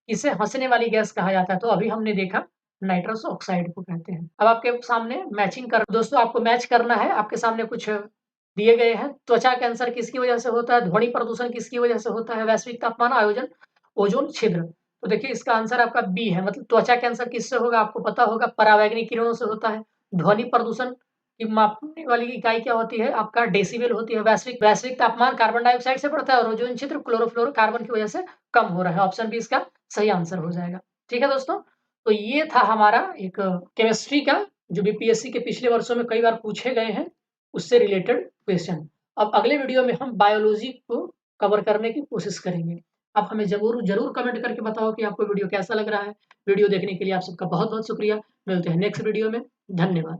किसे हँसने वाली गैस कहा जाता है? तो अभी हमने देखा नाइट्रस ऑक्साइड को कहते हैं। अब आपके सामने मैचिंग कर दोस्तों आपको मैच करना है। आपके सामने कुछ दिए गए हैं। त्वचा कैंसर किसकी वजह से होता है? ध्वनि प्रदूषण किसकी वजह से होता है? वैश्विक तापमान आयोजन, ओजोन छिद्र। तो देखिए इसका आंसर आपका बी है। मतलब त्वचा कैंसर किससे होगा आपको पता होगा, परावैंगनिक किरणों से होता है। ध्वनि प्रदूषण की मापने वाली इकाई क्या होती है? आपका डेसिबल होती है। वैश्विक वैश्विक तापमान कार्बन डाइऑक्साइड से बढ़ता है और ओजोन छिद्र क्लोरोफ्लोरोकार्बन की वजह से कम हो रहा है। ऑप्शन बी इसका सही आंसर हो जाएगा। ठीक है दोस्तों? तो ये था हमारा एक केमिस्ट्री का, जो बीपीएससी के पिछले वर्षों में कई बार पूछे गए हैं, उससे रिलेटेड क्वेश्चन। अब अगले वीडियो में हम बायोलॉजी को कवर करने की कोशिश करेंगे। आप हमें ज़रूर कमेंट करके बताओ कि आपको वीडियो कैसा लग रहा है। वीडियो देखने के लिए आप सबका बहुत-बहुत शुक्रिया। मिलते हैं नेक्स्ट वीडियो में। धन्यवाद।